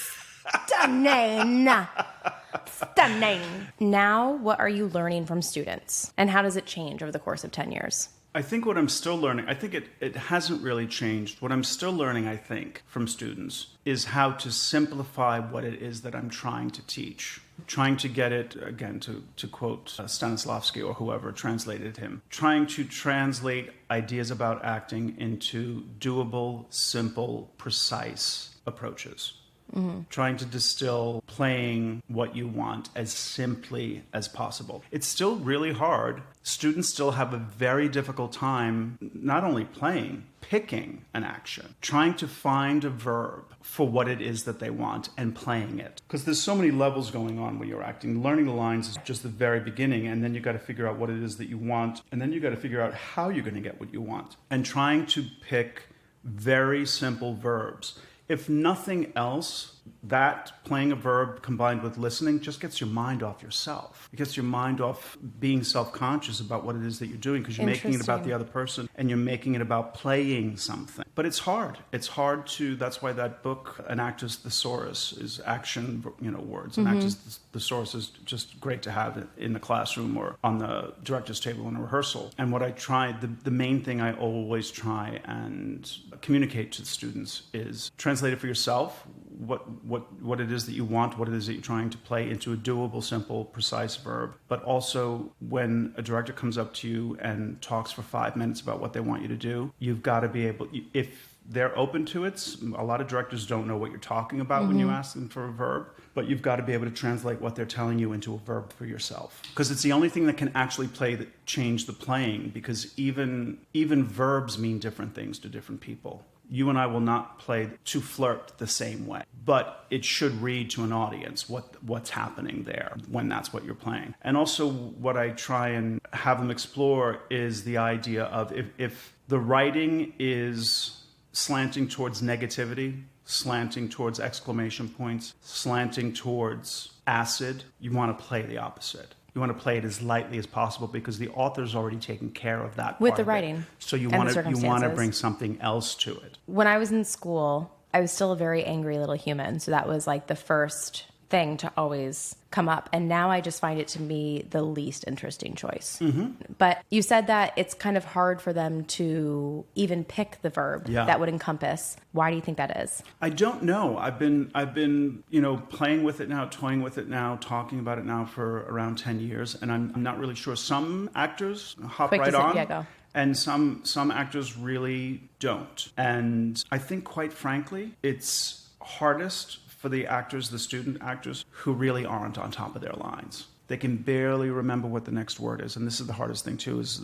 stunning. Stunning. Now, what are you learning from students? And how does it change over the course of 10 years? I think what I'm still learning, I think it hasn't really changed. What I'm still learning, I think, from students is how to simplify what it is that I'm trying to teach. Trying to get it, again, to quote Stanislavski or whoever translated him, trying to translate ideas about acting into doable, simple, precise approaches. trying to distill playing what you want as simply as possible. It's still really hard. Students still have a very difficult time not only playing, picking an action, trying to find a verb for what it is that they want and playing it. Because there's so many levels going on when you're acting. Learning the lines is just the very beginning, and then you got to figure out what it is that you want, and then you got to figure out how you're going to get what you want. And trying to pick very simple verbs. If nothing else, that playing a verb combined with listening just gets your mind off yourself. It gets your mind off being self-conscious about what it is that you're doing, because you're making it about the other person and you're making it about playing something. But it's hard. It's hard to, that's why that book, An Actor's Thesaurus, is action, words. An Actor's Thesaurus is just great to have in the classroom or on the director's table in a rehearsal. And what I try, the main thing I always try and communicate to the students is translate it for yourself, what it is that you want, what it is that you're trying to play into a doable, simple, precise verb. But also, when a director comes up to you and talks for 5 minutes about what they want you to do, you've got to be able, if they're open to it, a lot of directors don't know what you're talking about when you ask them for a verb, but you've got to be able to translate what they're telling you into a verb for yourself. Because it's the only thing that can actually change the playing, because even verbs mean different things to different people. You and I will not play to flirt the same way, but it should read to an audience what's happening there when that's what you're playing. And also what I try and have them explore is the idea of if the writing is slanting towards negativity, slanting towards exclamation points, slanting towards acid, you want to play the opposite. You want to play it as lightly as possible, because the author's already taken care of that with part the of writing. It. So you and want to bring something else to it. When I was in school, I was still a very angry little human. So that was like the first thing to always come up. And now I just find it to be the least interesting choice. But you said that it's kind of hard for them to even pick the verb that would encompass. Why do you think that is? I don't know. I've been playing with it now, toying with it now, talking about it now for around 10 years, and I'm not really sure. Some actors hop Quick right to say, on. yeah, go. And some actors really don't. And I think, quite frankly, it's hardest for the actors, the student actors, who really aren't on top of their lines. They can barely remember what the next word is. And this is the hardest thing, too, is,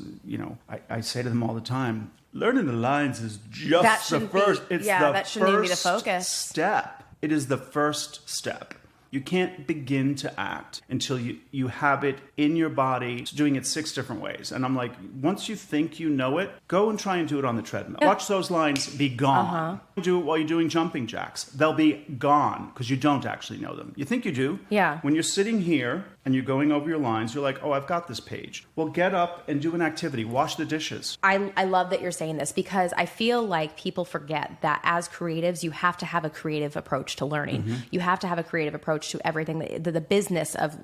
I say to them all the time, learning the lines is just the first. That shouldn't even be the focus. Step. It is the first step. You can't begin to act until you have it in your body, doing it 6 different ways. And I'm like, once you think you know it, go and try and do it on the treadmill. Watch those lines be gone. Do it while you're doing jumping jacks. They'll be gone because you don't actually know them. You think you do. Yeah. When you're sitting here and you're going over your lines, you're like, oh, I've got this page. Well, get up and do an activity. Wash the dishes. I love that you're saying this, because I feel like people forget that as creatives, you have to have a creative approach to learning. You have to have a creative approach to everything, the business of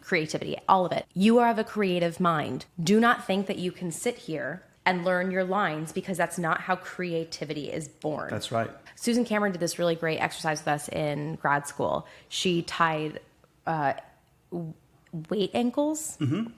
creativity, all of it. You have a creative mind. Do not think that you can sit here and learn your lines, because that's not how creativity is born. That's right. Susan Cameron did this really great exercise with us in grad school. She tied ankle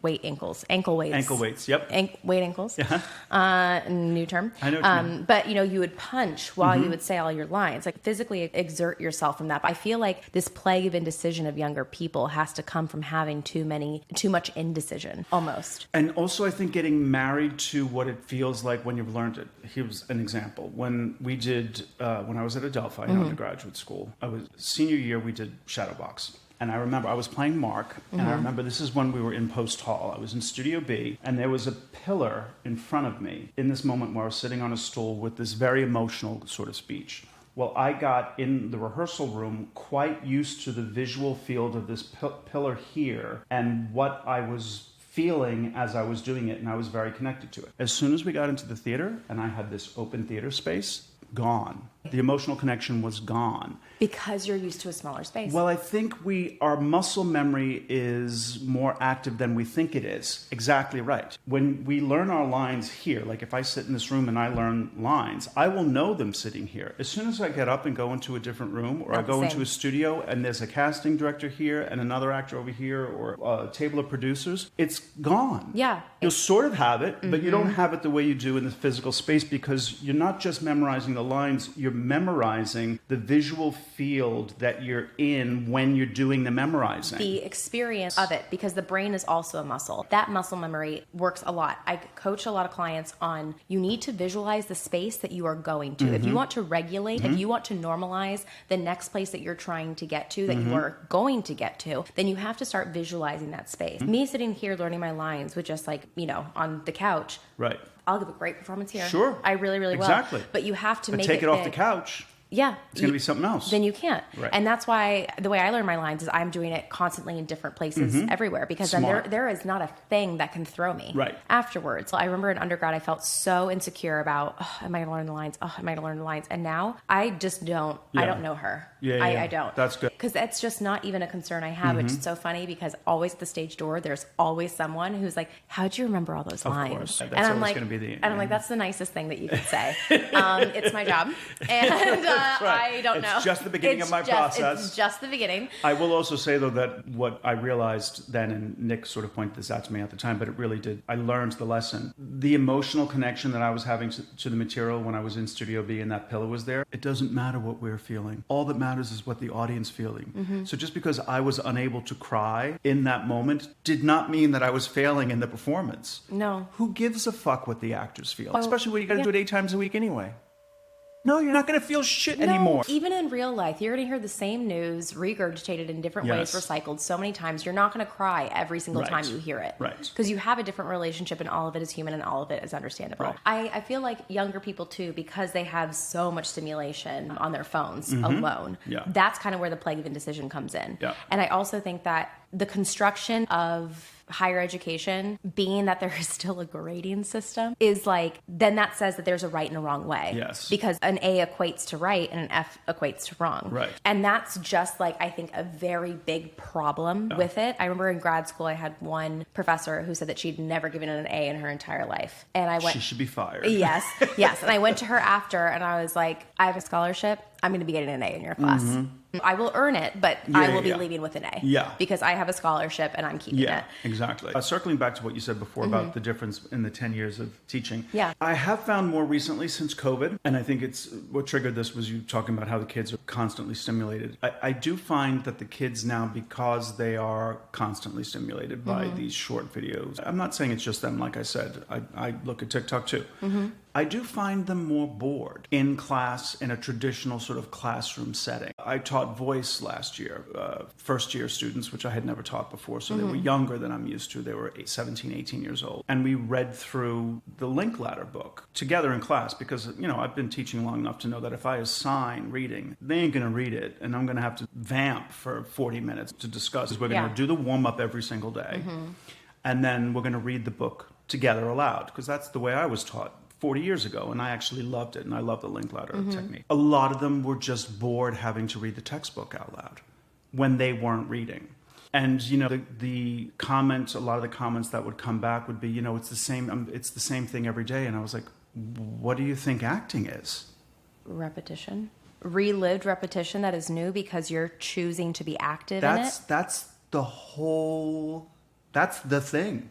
weights. Yep. Weight ankles. Yeah. New term. I know what you mean. But you would punch while you would say all your lines, like physically exert yourself from that. But I feel like this plague of indecision of younger people has to come from having too much indecision, almost. And also, I think getting married to what it feels like when you've learned it. Here's an example. When we did, when I was at Adelphi in undergraduate school, senior year, we did Shadowbox. And I remember I was playing Mark, and I remember this is when we were in Post Hall. I was in Studio B, and there was a pillar in front of me in this moment where I was sitting on a stool with this very emotional sort of speech. Well, I got in the rehearsal room quite used to the visual field of this pillar here and what I was feeling as I was doing it, and I was very connected to it. As soon as we got into the theater, and I had this open theater space, gone. The emotional connection was gone. Because you're used to a smaller space. Well, I think our muscle memory is more active than we think it is. Exactly right. When we learn our lines here, like if I sit in this room and I learn lines, I will know them sitting here. As soon as I get up and go into a different room, or I go into a studio and there's a casting director here and another actor over here, or a table of producers, it's gone. Yeah. You'll sort of have it, but you don't have it the way you do in the physical space, because you're not just memorizing the lines, you're memorizing the visual field that you're in when you're doing the memorizing. The experience of it, because the brain is also a muscle. That muscle memory works a lot. I coach a lot of clients on, you need to visualize the space that you are going to. If you want to regulate, if you want to normalize the next place that you're trying to get to, that you are going to get to, then you have to start visualizing that space. Me sitting here learning my lines with just like, on the couch. Right. I'll give a great performance here. Sure. I really, really will. Exactly. But you have to But make take it off the big. couch. Yeah. It's going to be something else. Then you can't. Right. And that's why the way I learn my lines is I'm doing it constantly in different places everywhere, because Smart. then there is not a thing that can throw me Right. afterwards. I remember in undergrad, I felt so insecure about, am I going to learn the lines? Am I going to learn the lines? And now I just don't, I don't know her. Yeah, I don't. That's good. Because that's just not even a concern I have, which is so funny because always at the stage door, there's always someone who's like, how'd you remember all those lines? course. That's and I'm always like, gonna be the- and I'm like, that's the nicest thing that you could say. It's my job. And I don't know. It's just the beginning of my process. It's just the beginning. I will also say, though, that what I realized then, and Nick sort of pointed this out to me at the time, but it really did, I learned the lesson. The emotional connection that I was having to the material when I was in Studio B and that pillow was there, it doesn't matter what we're feeling. All that matters is what the audience feeling. So just because I was unable to cry in that moment did not mean that I was failing in the performance. No. Who gives a fuck what the actors feel? Especially when you got to yeah. do it 8 times a week anyway. No, you're not going to feel shit anymore. Even in real life, you're going to hear the same news regurgitated in different ways, Yes. recycled so many times. You're not going to cry every single Right. time you hear it. Right. Because you have a different relationship and all of it is human and all of it is understandable. Right. I feel like younger people too, because they have so much stimulation on their phones alone, Yeah. that's kind of where the plague of indecision comes in. Yeah. And I also think that the construction of higher education, being that there is still a grading system, is like, then that says that there's a right and a wrong way. Yes. Because an A equates to right and an F equates to wrong. Right. And that's just like, I think, a very big problem with it. I remember in grad school, I had one professor who said that she'd never given an A in her entire life. And I went, She should be fired. yes, yes. And I went to her after and I was like, I have a scholarship. I'm going to be getting an A in your class. I will earn it, but I will be leaving with an A. Yeah. Because I have a scholarship and I'm keeping Yeah, it. exactly. Circling back to what you said before about the difference in the 10 years of teaching. Yeah. I have found more recently since COVID, and I think it's what triggered this was you talking about how the kids are constantly stimulated. I do find that the kids now, because they are constantly stimulated by these short videos, I'm not saying it's just them, like I said. I look at TikTok too. I do find them more bored in class in a traditional sort of classroom setting. I taught voice last year, first year students, which I had never taught before. So they were younger than I'm used to. They were 17, 18 years old. And we read through the Linklater book together in class because, I've been teaching long enough to know that if I assign reading, they ain't going to read it. And I'm going to have to vamp for 40 minutes to discuss. We're going to do the warm up every single day. And then we're going to read the book together aloud because that's the way I was taught 40 years ago, and I actually loved it, and I love the Linklater technique. A lot of them were just bored having to read the textbook out loud when they weren't reading. And, the comments, a lot of the comments that would come back would be, it's the same thing every day. And I was like, what do you think acting is? Repetition. Relived repetition that is new because you're choosing to be active in it. That's the thing.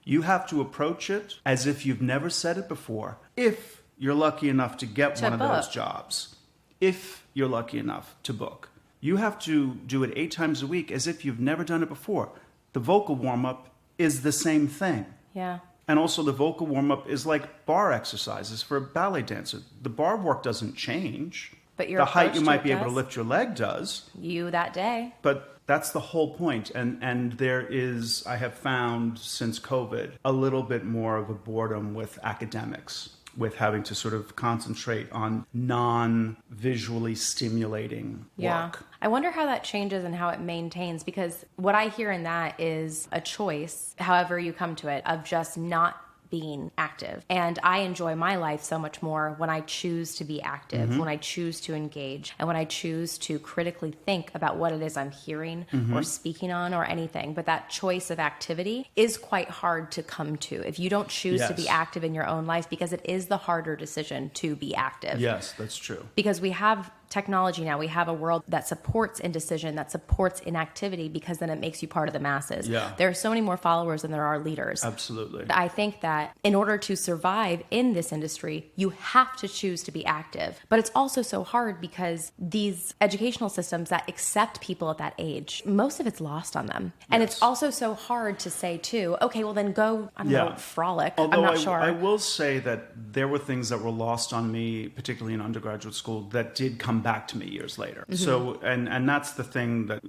You have to approach it as if you've never said it before. If you're lucky enough to get one of those jobs, if you're lucky enough to book, you have to do it 8 times a week as if you've never done it before. The vocal warm-up is the same thing. Yeah. And also the vocal warm-up is like bar exercises for a ballet dancer. The bar work doesn't change. But your the height approach you to might it be able to does. lift your leg does. You that day. But that's the whole point. And there is, I have found since COVID, a little bit more of a boredom with academics, with having to sort of concentrate on non-visually stimulating work. I wonder how that changes and how it maintains, because what I hear in that is a choice, however you come to it, of just not being active. And I enjoy my life so much more when I choose to be active, when I choose to engage, and when I choose to critically think about what it is I'm hearing or speaking on or anything. But that choice of activity is quite hard to come to if you don't choose to be active in your own life, because it is the harder decision to be active. Yes, that's true. Because we have technology now. We have a world that supports indecision, that supports inactivity, because then it makes you part of the masses. Yeah. There are so many more followers than there are leaders. Absolutely. I think that in order to survive in this industry, you have to choose to be active. But it's also so hard because these educational systems that accept people at that age, most of it's lost on them. And Yes. it's also so hard to say too, okay, well then go, I don't know, frolic. Although I'm not sure. I will say that there were things that were lost on me, particularly in undergraduate school, that did come back to me years later. So, and that's the thing that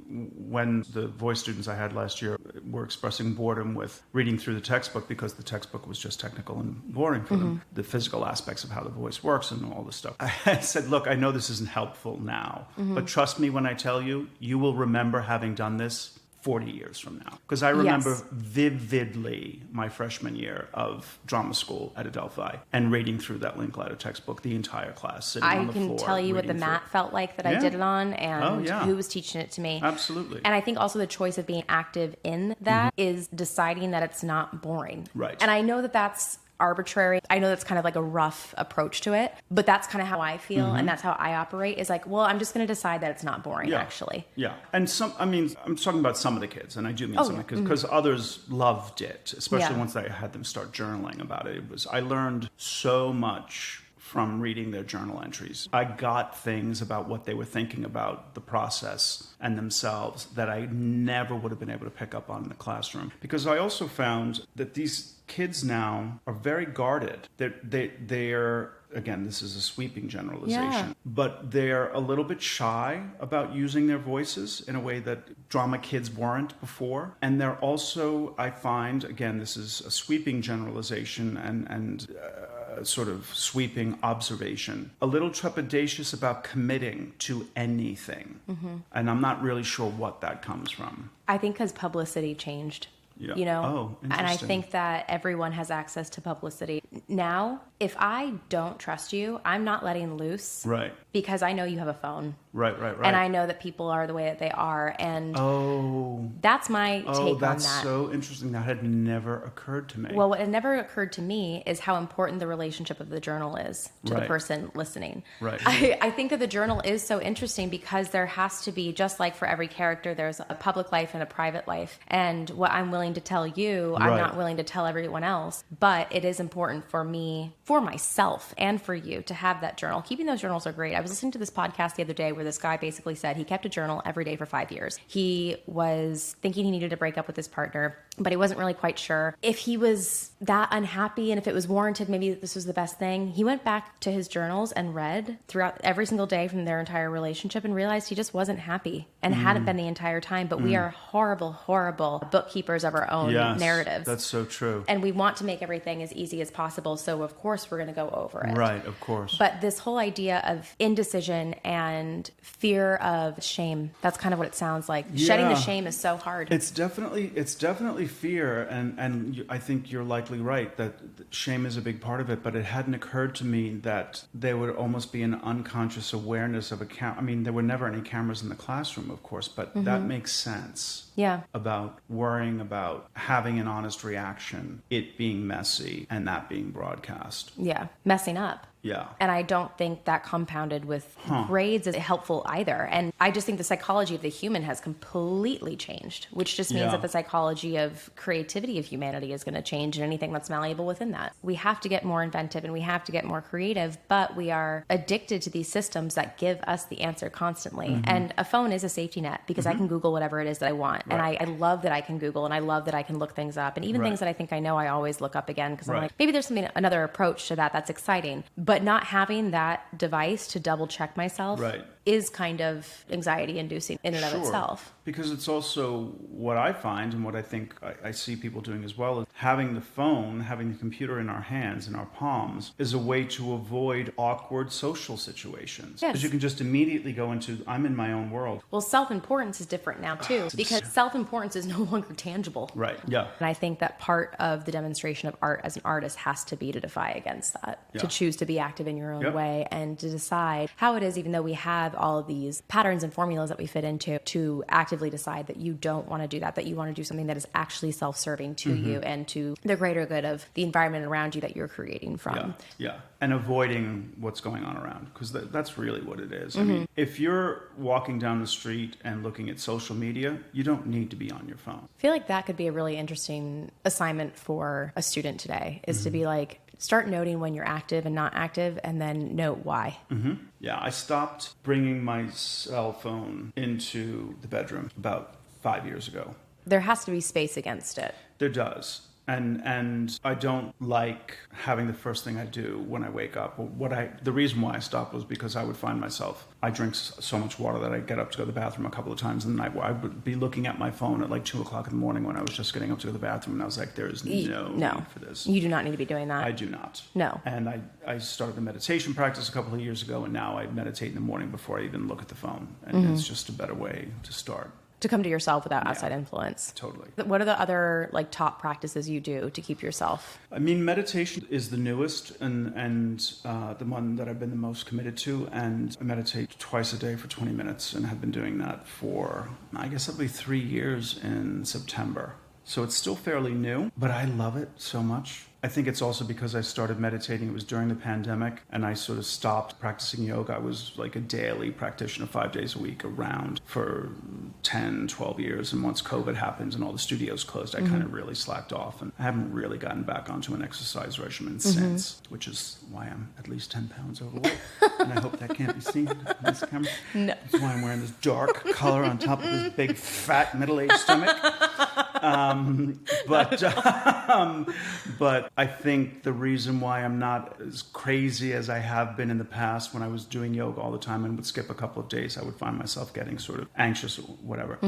when the voice students I had last year were expressing boredom with reading through the textbook because the textbook was just technical and boring for them, the physical aspects of how the voice works and all this stuff. I said, look, I know this isn't helpful now, but trust me when I tell you, you will remember having done this 40 years from now. Because I remember Yes. vividly my freshman year of drama school at Adelphi and reading through that Linklater textbook, the entire class, sitting on I the can floor. tell you what the reading through mat it. felt like that I Yeah. did it on and Oh, yeah. who was teaching it to me. Absolutely. And I think also the choice of being active in that is deciding that it's not boring. Right. And I know that that's arbitrary. I know that's kind of like a rough approach to it, but that's kind of how I feel and that's how I operate is like, well, I'm just going to decide that it's not boring actually. Yeah. And I mean, I'm talking about some of the kids, and I do mean some yeah. because others loved it, especially Yeah. once I had them start journaling about it. I learned so much from reading their journal entries. I got things about what they were thinking about the process and themselves that I never would have been able to pick up on in the classroom. Because I also found that these kids now are very guarded. They're again, this is a sweeping generalization, Yeah. but they're a little bit shy about using their voices in a way that drama kids weren't before. And they're also, I find, again, this is a sweeping generalization and sort of sweeping observation, a little trepidatious about committing to anything. And I'm not really sure what that comes from. I think because publicity changed. Yeah. You know? Oh, and I interesting. think that everyone has access to publicity. Now, if I don't trust you, I'm not letting loose. Right. Because I know you have a phone. Right. And I know that people are the way that they are. And that's my take on that. That's so interesting. That had never occurred to me. Well, what had never occurred to me is how important the relationship of the journal is to the Right. person listening. Right. I think that the journal is so interesting because there has to be, just like for every character, there's a public life and a private life. And what I'm willing to tell you, I'm Right. not willing to tell everyone else. But it is important for me, for myself, and for you to have that journal. Keeping those journals are great. I was listening to this podcast the other day where this guy basically said he kept a journal every day for 5 years. He was thinking he needed to break up with his partner, but he wasn't really quite sure if he was that unhappy and if it was warranted, maybe this was the best thing. He went back to his journals and read throughout every single day from their entire relationship and realized he just wasn't happy and hadn't been the entire time. But we are horrible, horrible bookkeepers of our own Yes, narratives. that's so true. And we want to make everything as easy as possible. So of course we're going to go over it. Right, of course. But this whole idea of indecision and fear of shame, that's kind of what it sounds like. Shedding the Yeah. shame is so hard. It's definitely fear, and I think you're likely right that shame is a big part of it. But it hadn't occurred to me that there would almost be an unconscious awareness of a camera. I mean, there were never any cameras in the classroom, of course, but that makes sense. Yeah. About worrying about having an honest reaction, it being messy, and that being broadcast. Yeah. Messing up. Yeah. And I don't think that compounded with grades is helpful either. And I just think the psychology of the human has completely changed, which just means Yeah. that the psychology of creativity of humanity is going to change and anything that's malleable within that. We have to get more inventive and we have to get more creative, but we are addicted to these systems that give us the answer constantly. And a phone is a safety net because I can Google whatever it is that I want. And I love that I can Google and I love that I can look things up. And even Right. things that I think I know, I always look up again because I'm Right. like, maybe there's another approach to that that's exciting. But not having that device to double check myself Right. is kind of anxiety inducing in and of itself. Because it's also what I find and what I think I see people doing as well is having the phone, having the computer in our hands, in our palms, is a way to avoid awkward social situations. Yes. Because you can just immediately go into, I'm in my own world. Well, self-importance is different now too, because self-importance is no longer tangible. Right, yeah. And I think that part of the demonstration of art as an artist has to be to defy against that, to Yeah. choose to be active in your own Yep. way and to decide how it is, even though we have have all of these patterns and formulas that we fit into to actively decide that you don't want to do that you want to do something that is actually self-serving to you and to the greater good of the environment around you that you're creating from. Yeah. And avoiding what's going on around, because that's really what it is. I mean, if you're walking down the street and looking at social media, you don't need to be on your phone. I feel like that could be a really interesting assignment for a student today, is to be like, start noting when you're active and not active, and then note why. Yeah, I stopped bringing my cell phone into the bedroom about 5 years ago. There has to be space against it. There does. And I don't like having the first thing I do when I wake up. The reason why I stopped was because I would find myself, I drink so much water that I get up to go to the bathroom a couple of times in the night. I would be looking at my phone at like 2 o'clock in the morning when I was just getting up to go to the bathroom, and I was like, there is no need for this. You do not need to be doing that. I do not. No. And I started a meditation practice a couple of years ago, and now I meditate in the morning before I even look at the phone. And it's just a better way to start. To come to yourself without outside influence. Totally. What are the other like top practices you do to keep yourself? I mean, meditation is the newest and the one that I've been the most committed to. And I meditate twice a day for 20 minutes and have been doing that for, I guess it'll be 3 years in September. So it's still fairly new, but I love it so much. I think it's also because I started meditating. It was during the pandemic, and I sort of stopped practicing yoga. I was like a daily practitioner 5 days a week around for 10, 12 years. And once COVID happened and all the studios closed, I kind of really slacked off. And I haven't really gotten back onto an exercise regimen since, which is why I'm at least 10 pounds overweight. And I hope that can't be seen on this camera. No. That's why I'm wearing this dark color on top of this big, fat, middle-aged stomach. But I think the reason why I'm not as crazy as I have been in the past, when I was doing yoga all the time and would skip a couple of days, I would find myself getting sort of anxious or whatever.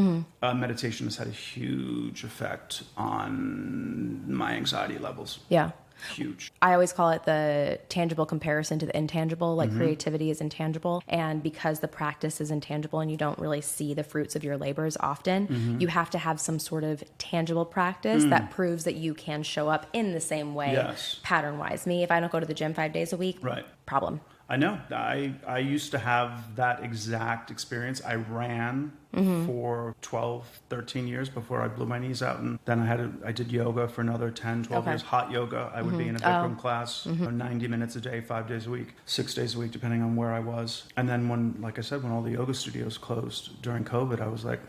Meditation has had a huge effect on my anxiety levels. Yeah. Huge. I always call it the tangible comparison to the intangible, like creativity is intangible. And because the practice is intangible and you don't really see the fruits of your labors often, you have to have some sort of tangible practice that proves that you can show up in the same way, pattern wise. Me, if I don't go to the gym 5 days a week, problem. I know. I used to have that exact experience. I ran for 12, 13 years before I blew my knees out. And then I did yoga for another 10, 12 years, hot yoga. I would be in a Bikram class, 90 minutes a day, 5 days a week, 6 days a week, depending on where I was. And then when, like I said, when all the yoga studios closed during COVID, I was like,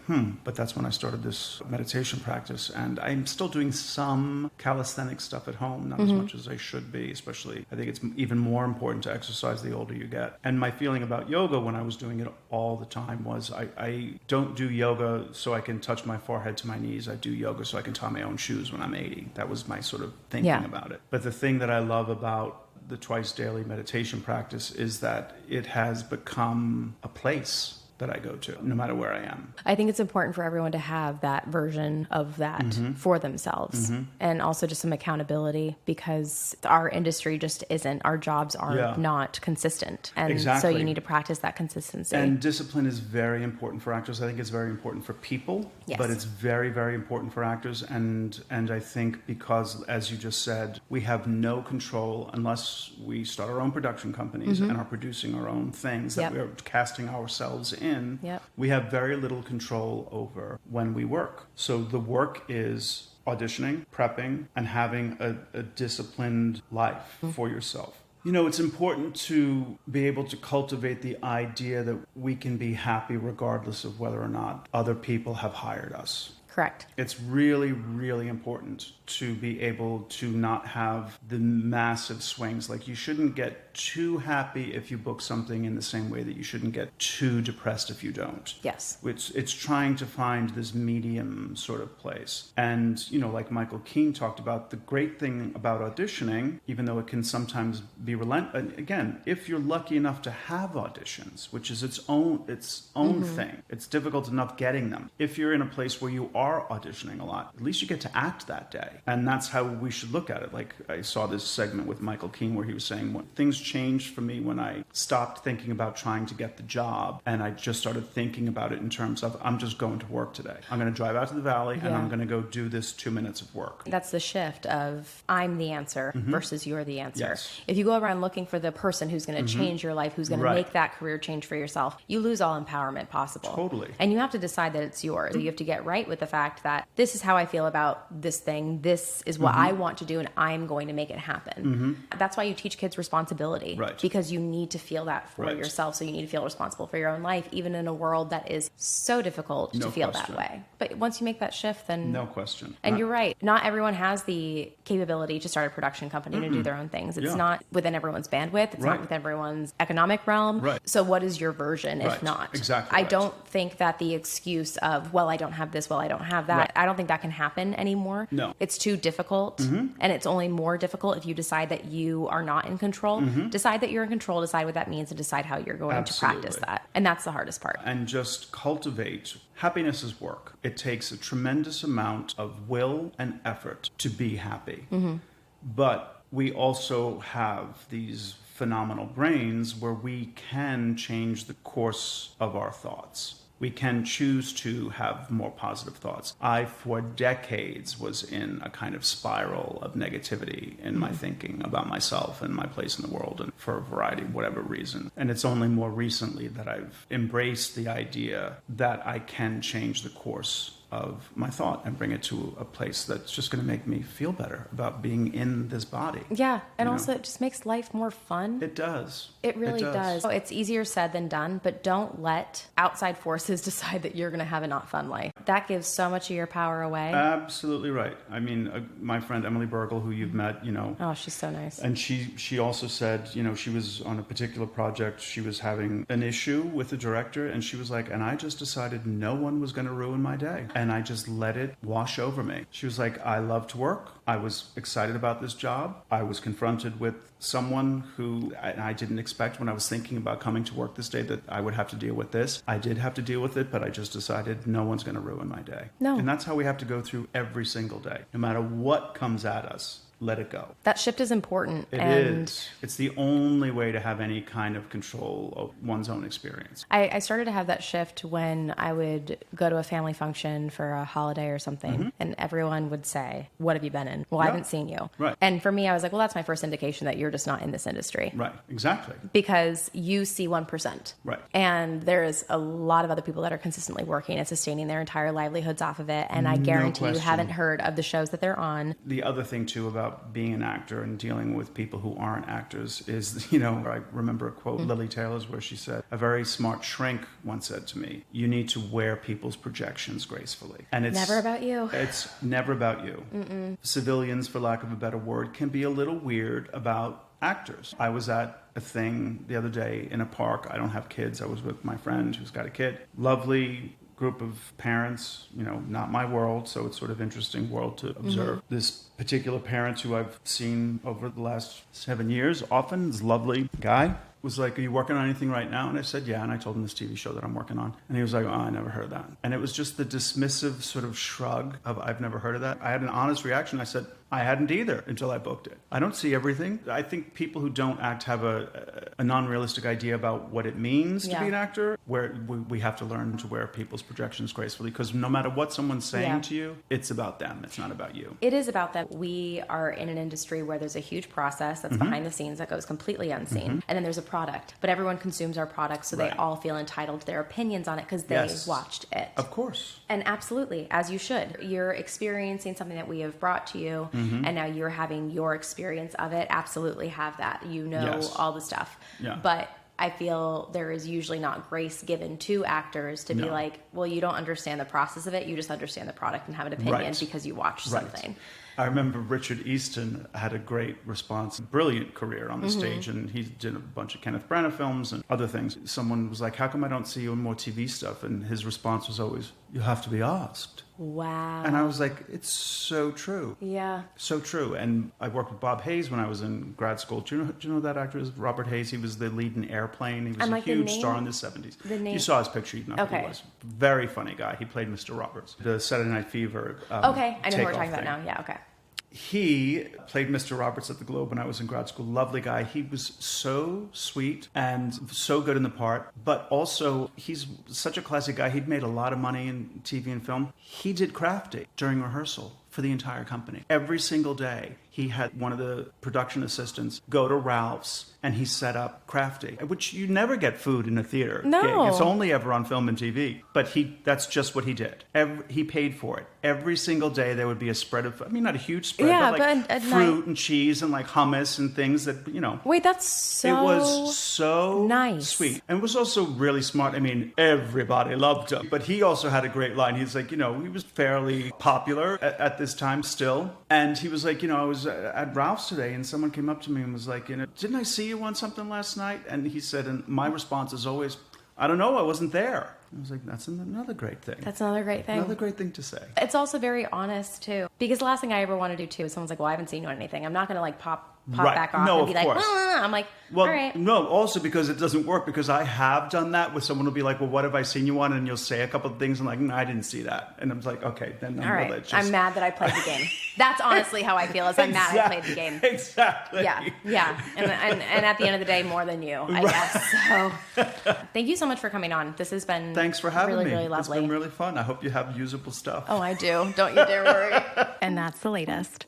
but that's when I started this meditation practice. And I'm still doing some calisthenic stuff at home, not as much as I should be, especially I think it's even more important to exercise the older you get. And my feeling about yoga when I was doing it all the time was I don't do yoga so I can touch my forehead to my knees. I do yoga so I can tie my own shoes when I'm 80. That was my sort of thinking about it. But the thing that I love about the twice daily meditation practice is that it has become a place that I go to, no matter where I am. I think it's important for everyone to have that version of that for themselves, and also just some accountability, because our industry just isn't, our jobs are not consistent. And so you need to practice that consistency. And discipline is very important for actors. I think it's very important for people, but it's very, very important for actors. And I think because, as you just said, we have no control unless we start our own production companies and are producing our own things that we're casting ourselves in. We have very little control over when we work. So the work is auditioning, prepping, and having a disciplined life for yourself. You know, it's important to be able to cultivate the idea that we can be happy regardless of whether or not other people have hired us. Correct. It's really, really important to be able to not have the massive swings. Like, you shouldn't get too happy if you book something in the same way that you shouldn't get too depressed if you don't. Yes. It's trying to find this medium sort of place. And, you know, like Michael Keane talked about, the great thing about auditioning, even though it can sometimes be again, if you're lucky enough to have auditions, which is its own thing, it's difficult enough getting them. If you're in a place where you are are auditioning a lot, at least you get to act that day. And that's how we should look at it. Like I saw this segment with Michael Keane where he was saying when things changed for me when I stopped thinking about trying to get the job and I just started thinking about it in terms of I'm just going to work today. I'm going to drive out to the valley and I'm going to go do this 2 minutes of work. That's the shift of I'm the answer versus you're the answer. Yes. If you go around looking for the person who's going to change your life, who's going to make that career change for yourself, you lose all empowerment possible. Totally. And you have to decide that it's yours. So you have to get right with the fact that this is how I feel about this thing. This is what I want to do and I'm going to make it happen. That's why you teach kids responsibility. Right. Because you need to feel that for yourself. So you need to feel responsible for your own life, even in a world that is so difficult to feel that way. But once you make that shift, then... No question. And you're right. Not everyone has the capability to start a production company to do their own things. It's not within everyone's bandwidth. It's not within everyone's economic realm. Right. So what is your version if not? Exactly. I don't think that the excuse of, well, I don't have this, well, I don't have that, I don't think that can happen anymore. No. It's too difficult. And it's only more difficult if you decide that you are not in control. Decide that you're in control, decide what that means, and decide how you're going to practice that. And that's the hardest part. And just cultivate. Happiness is work. It takes a tremendous amount of will and effort to be happy. But we also have these phenomenal brains where we can change the course of our thoughts. We can choose to have more positive thoughts. I, for decades, was in a kind of spiral of negativity in my thinking about myself and my place in the world, and for a variety of whatever reason. And it's only more recently that I've embraced the idea that I can change the course of my thought and bring it to a place that's just going to make me feel better about being in this body. Yeah, and also it just makes life more fun. It does. It really does. It's easier said than done, but don't let outside forces decide that you're going to have a not fun life. That gives so much of your power away. Absolutely right. I mean, my friend Emily Bergel, who you've met, Oh, she's so nice. And she also said, she was on a particular project. She was having an issue with the director, and she was like, and I just decided no one was going to ruin my day. And I just let it wash over me. She was like, I love to work. I was excited about this job. I was confronted with someone who I didn't expect when I was thinking about coming to work this day that I would have to deal with this. I did have to deal with it, but I just decided no one's going to ruin my day. No. And that's how we have to go through every single day. No matter what comes at us, let it go. That shift is important. It is. It's the only way to have any kind of control of one's own experience. I started to have that shift when I would go to a family function for a holiday or something, and everyone would say, what have you been in? Well, I haven't seen you. Right. And for me, I was like, well, that's my first indication that you're just not in this industry. Right. Exactly. Because you see 1%. Right. And there is a lot of other people that are consistently working and sustaining their entire livelihoods off of it. And I guarantee you haven't heard of the shows that they're on. The other thing, too, about being an actor and dealing with people who aren't actors is, I remember a quote, Lily Taylor's, where she said, a very smart shrink once said to me, you need to wear people's projections gracefully. And it's never about you. It's never about you. Civilians, for lack of a better word, can be a little weird about actors. I was at a thing the other day in a park. I don't have kids. I was with my friend who's got a kid. Lovely group of parents, not my world, so it's sort of interesting world to observe. This particular parent who I've seen over the last 7 years, often this lovely guy, was like, are you working on anything right now? And I said, yeah. And I told him this TV show that I'm working on. And he was like, oh, I never heard that. And it was just the dismissive sort of shrug of, I've never heard of that. I had an honest reaction. I said, I hadn't either until I booked it. I don't see everything. I think people who don't act have a non-realistic idea about what it means to be an actor, where we have to learn to wear people's projections gracefully, because no matter what someone's saying to you, it's about them. It's not about you. It is about them. We are in an industry where there's a huge process that's behind the scenes that goes completely unseen. And then there's a product, but everyone consumes our product, so they all feel entitled to their opinions on it because they watched it. Of course. And absolutely, as you should. You're experiencing something that we have brought to you, and now you're having your experience of it. Absolutely have that. All the stuff. Yeah. But I feel there is usually not grace given to actors to be like, well, you don't understand the process of it. You just understand the product and have an opinion because you watched something. I remember Richard Easton had a great response, brilliant career on the stage, and he did a bunch of Kenneth Branagh films and other things. Someone was like, how come I don't see you in more TV stuff? And his response was always, you have to be asked. Wow. And I was like, it's so true. Yeah. So true. And I worked with Bob Hayes when I was in grad school. Do you know who that actor is? Robert Hayes. He was the lead in Airplane. He was a huge star in the 70s. The name? You saw his picture, you'd know who he was. Very funny guy. He played Mr. Roberts. The Saturday Night Fever. Okay, I know who we're talking about now. Yeah, okay. He played Mr. Roberts at the Globe when I was in grad school. Lovely guy. He was so sweet and so good in the part, but also he's such a classy guy. He'd made a lot of money in TV and film. He did Crafty during rehearsal for the entire company. Every single day, he had one of the production assistants go to Ralph's and he set up Crafty, which you never get food in a theater No. gig. It's only ever on film and TV. But that's just what he did. He paid for it. Every single day there would be a spread of, I mean, not a huge spread, but like at fruit night. and cheese and like hummus and things that, you know. Wait, that's so It was so nice. sweet. And it was also really smart. I mean, everybody loved him. But he also had a great line. He's like, you know, he was fairly popular at this time still. And he was like, you know, I was at Ralph's today and someone came up to me and was like, you know, didn't I see you on something last night? And he said, and my response is always, I don't know, I wasn't there. I was like, that's another great thing. That's another great thing. Another great thing to say. It's also very honest, too. Because the last thing I ever want to do, too, is someone's like, well, I haven't seen you on anything. I'm not going to, like, pop Right. back off No, and be of like, course. I'm like, Well, all right. no, also because it doesn't work, because I have done that where someone will be like, well, what have I seen you on? And you'll say a couple of things and like, no, I didn't see that. And I'm like, okay, then I'm All right. religious. I'm mad that I played the game. That's honestly how I feel, is I'm mad I played the game. Exactly. Yeah. And at the end of the day, more than you, I guess. So thank you so much for coming on. This has been Thanks for having really, me. really lovely. It's been really fun. I hope you have usable stuff. Oh, I do. Don't you dare worry. And that's the latest.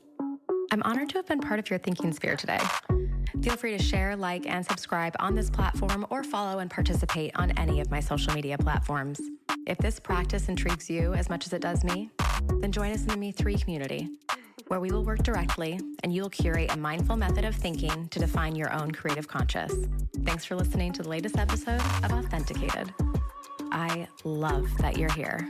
I'm honored to have been part of your thinking sphere today. Feel free to share, like, and subscribe on this platform or follow and participate on any of my social media platforms. If this practice intrigues you as much as it does me, then join us in the Me3 community, where we will work directly and you will curate a mindful method of thinking to define your own creative conscious. Thanks for listening to the latest episode of Authenticated. I love that you're here.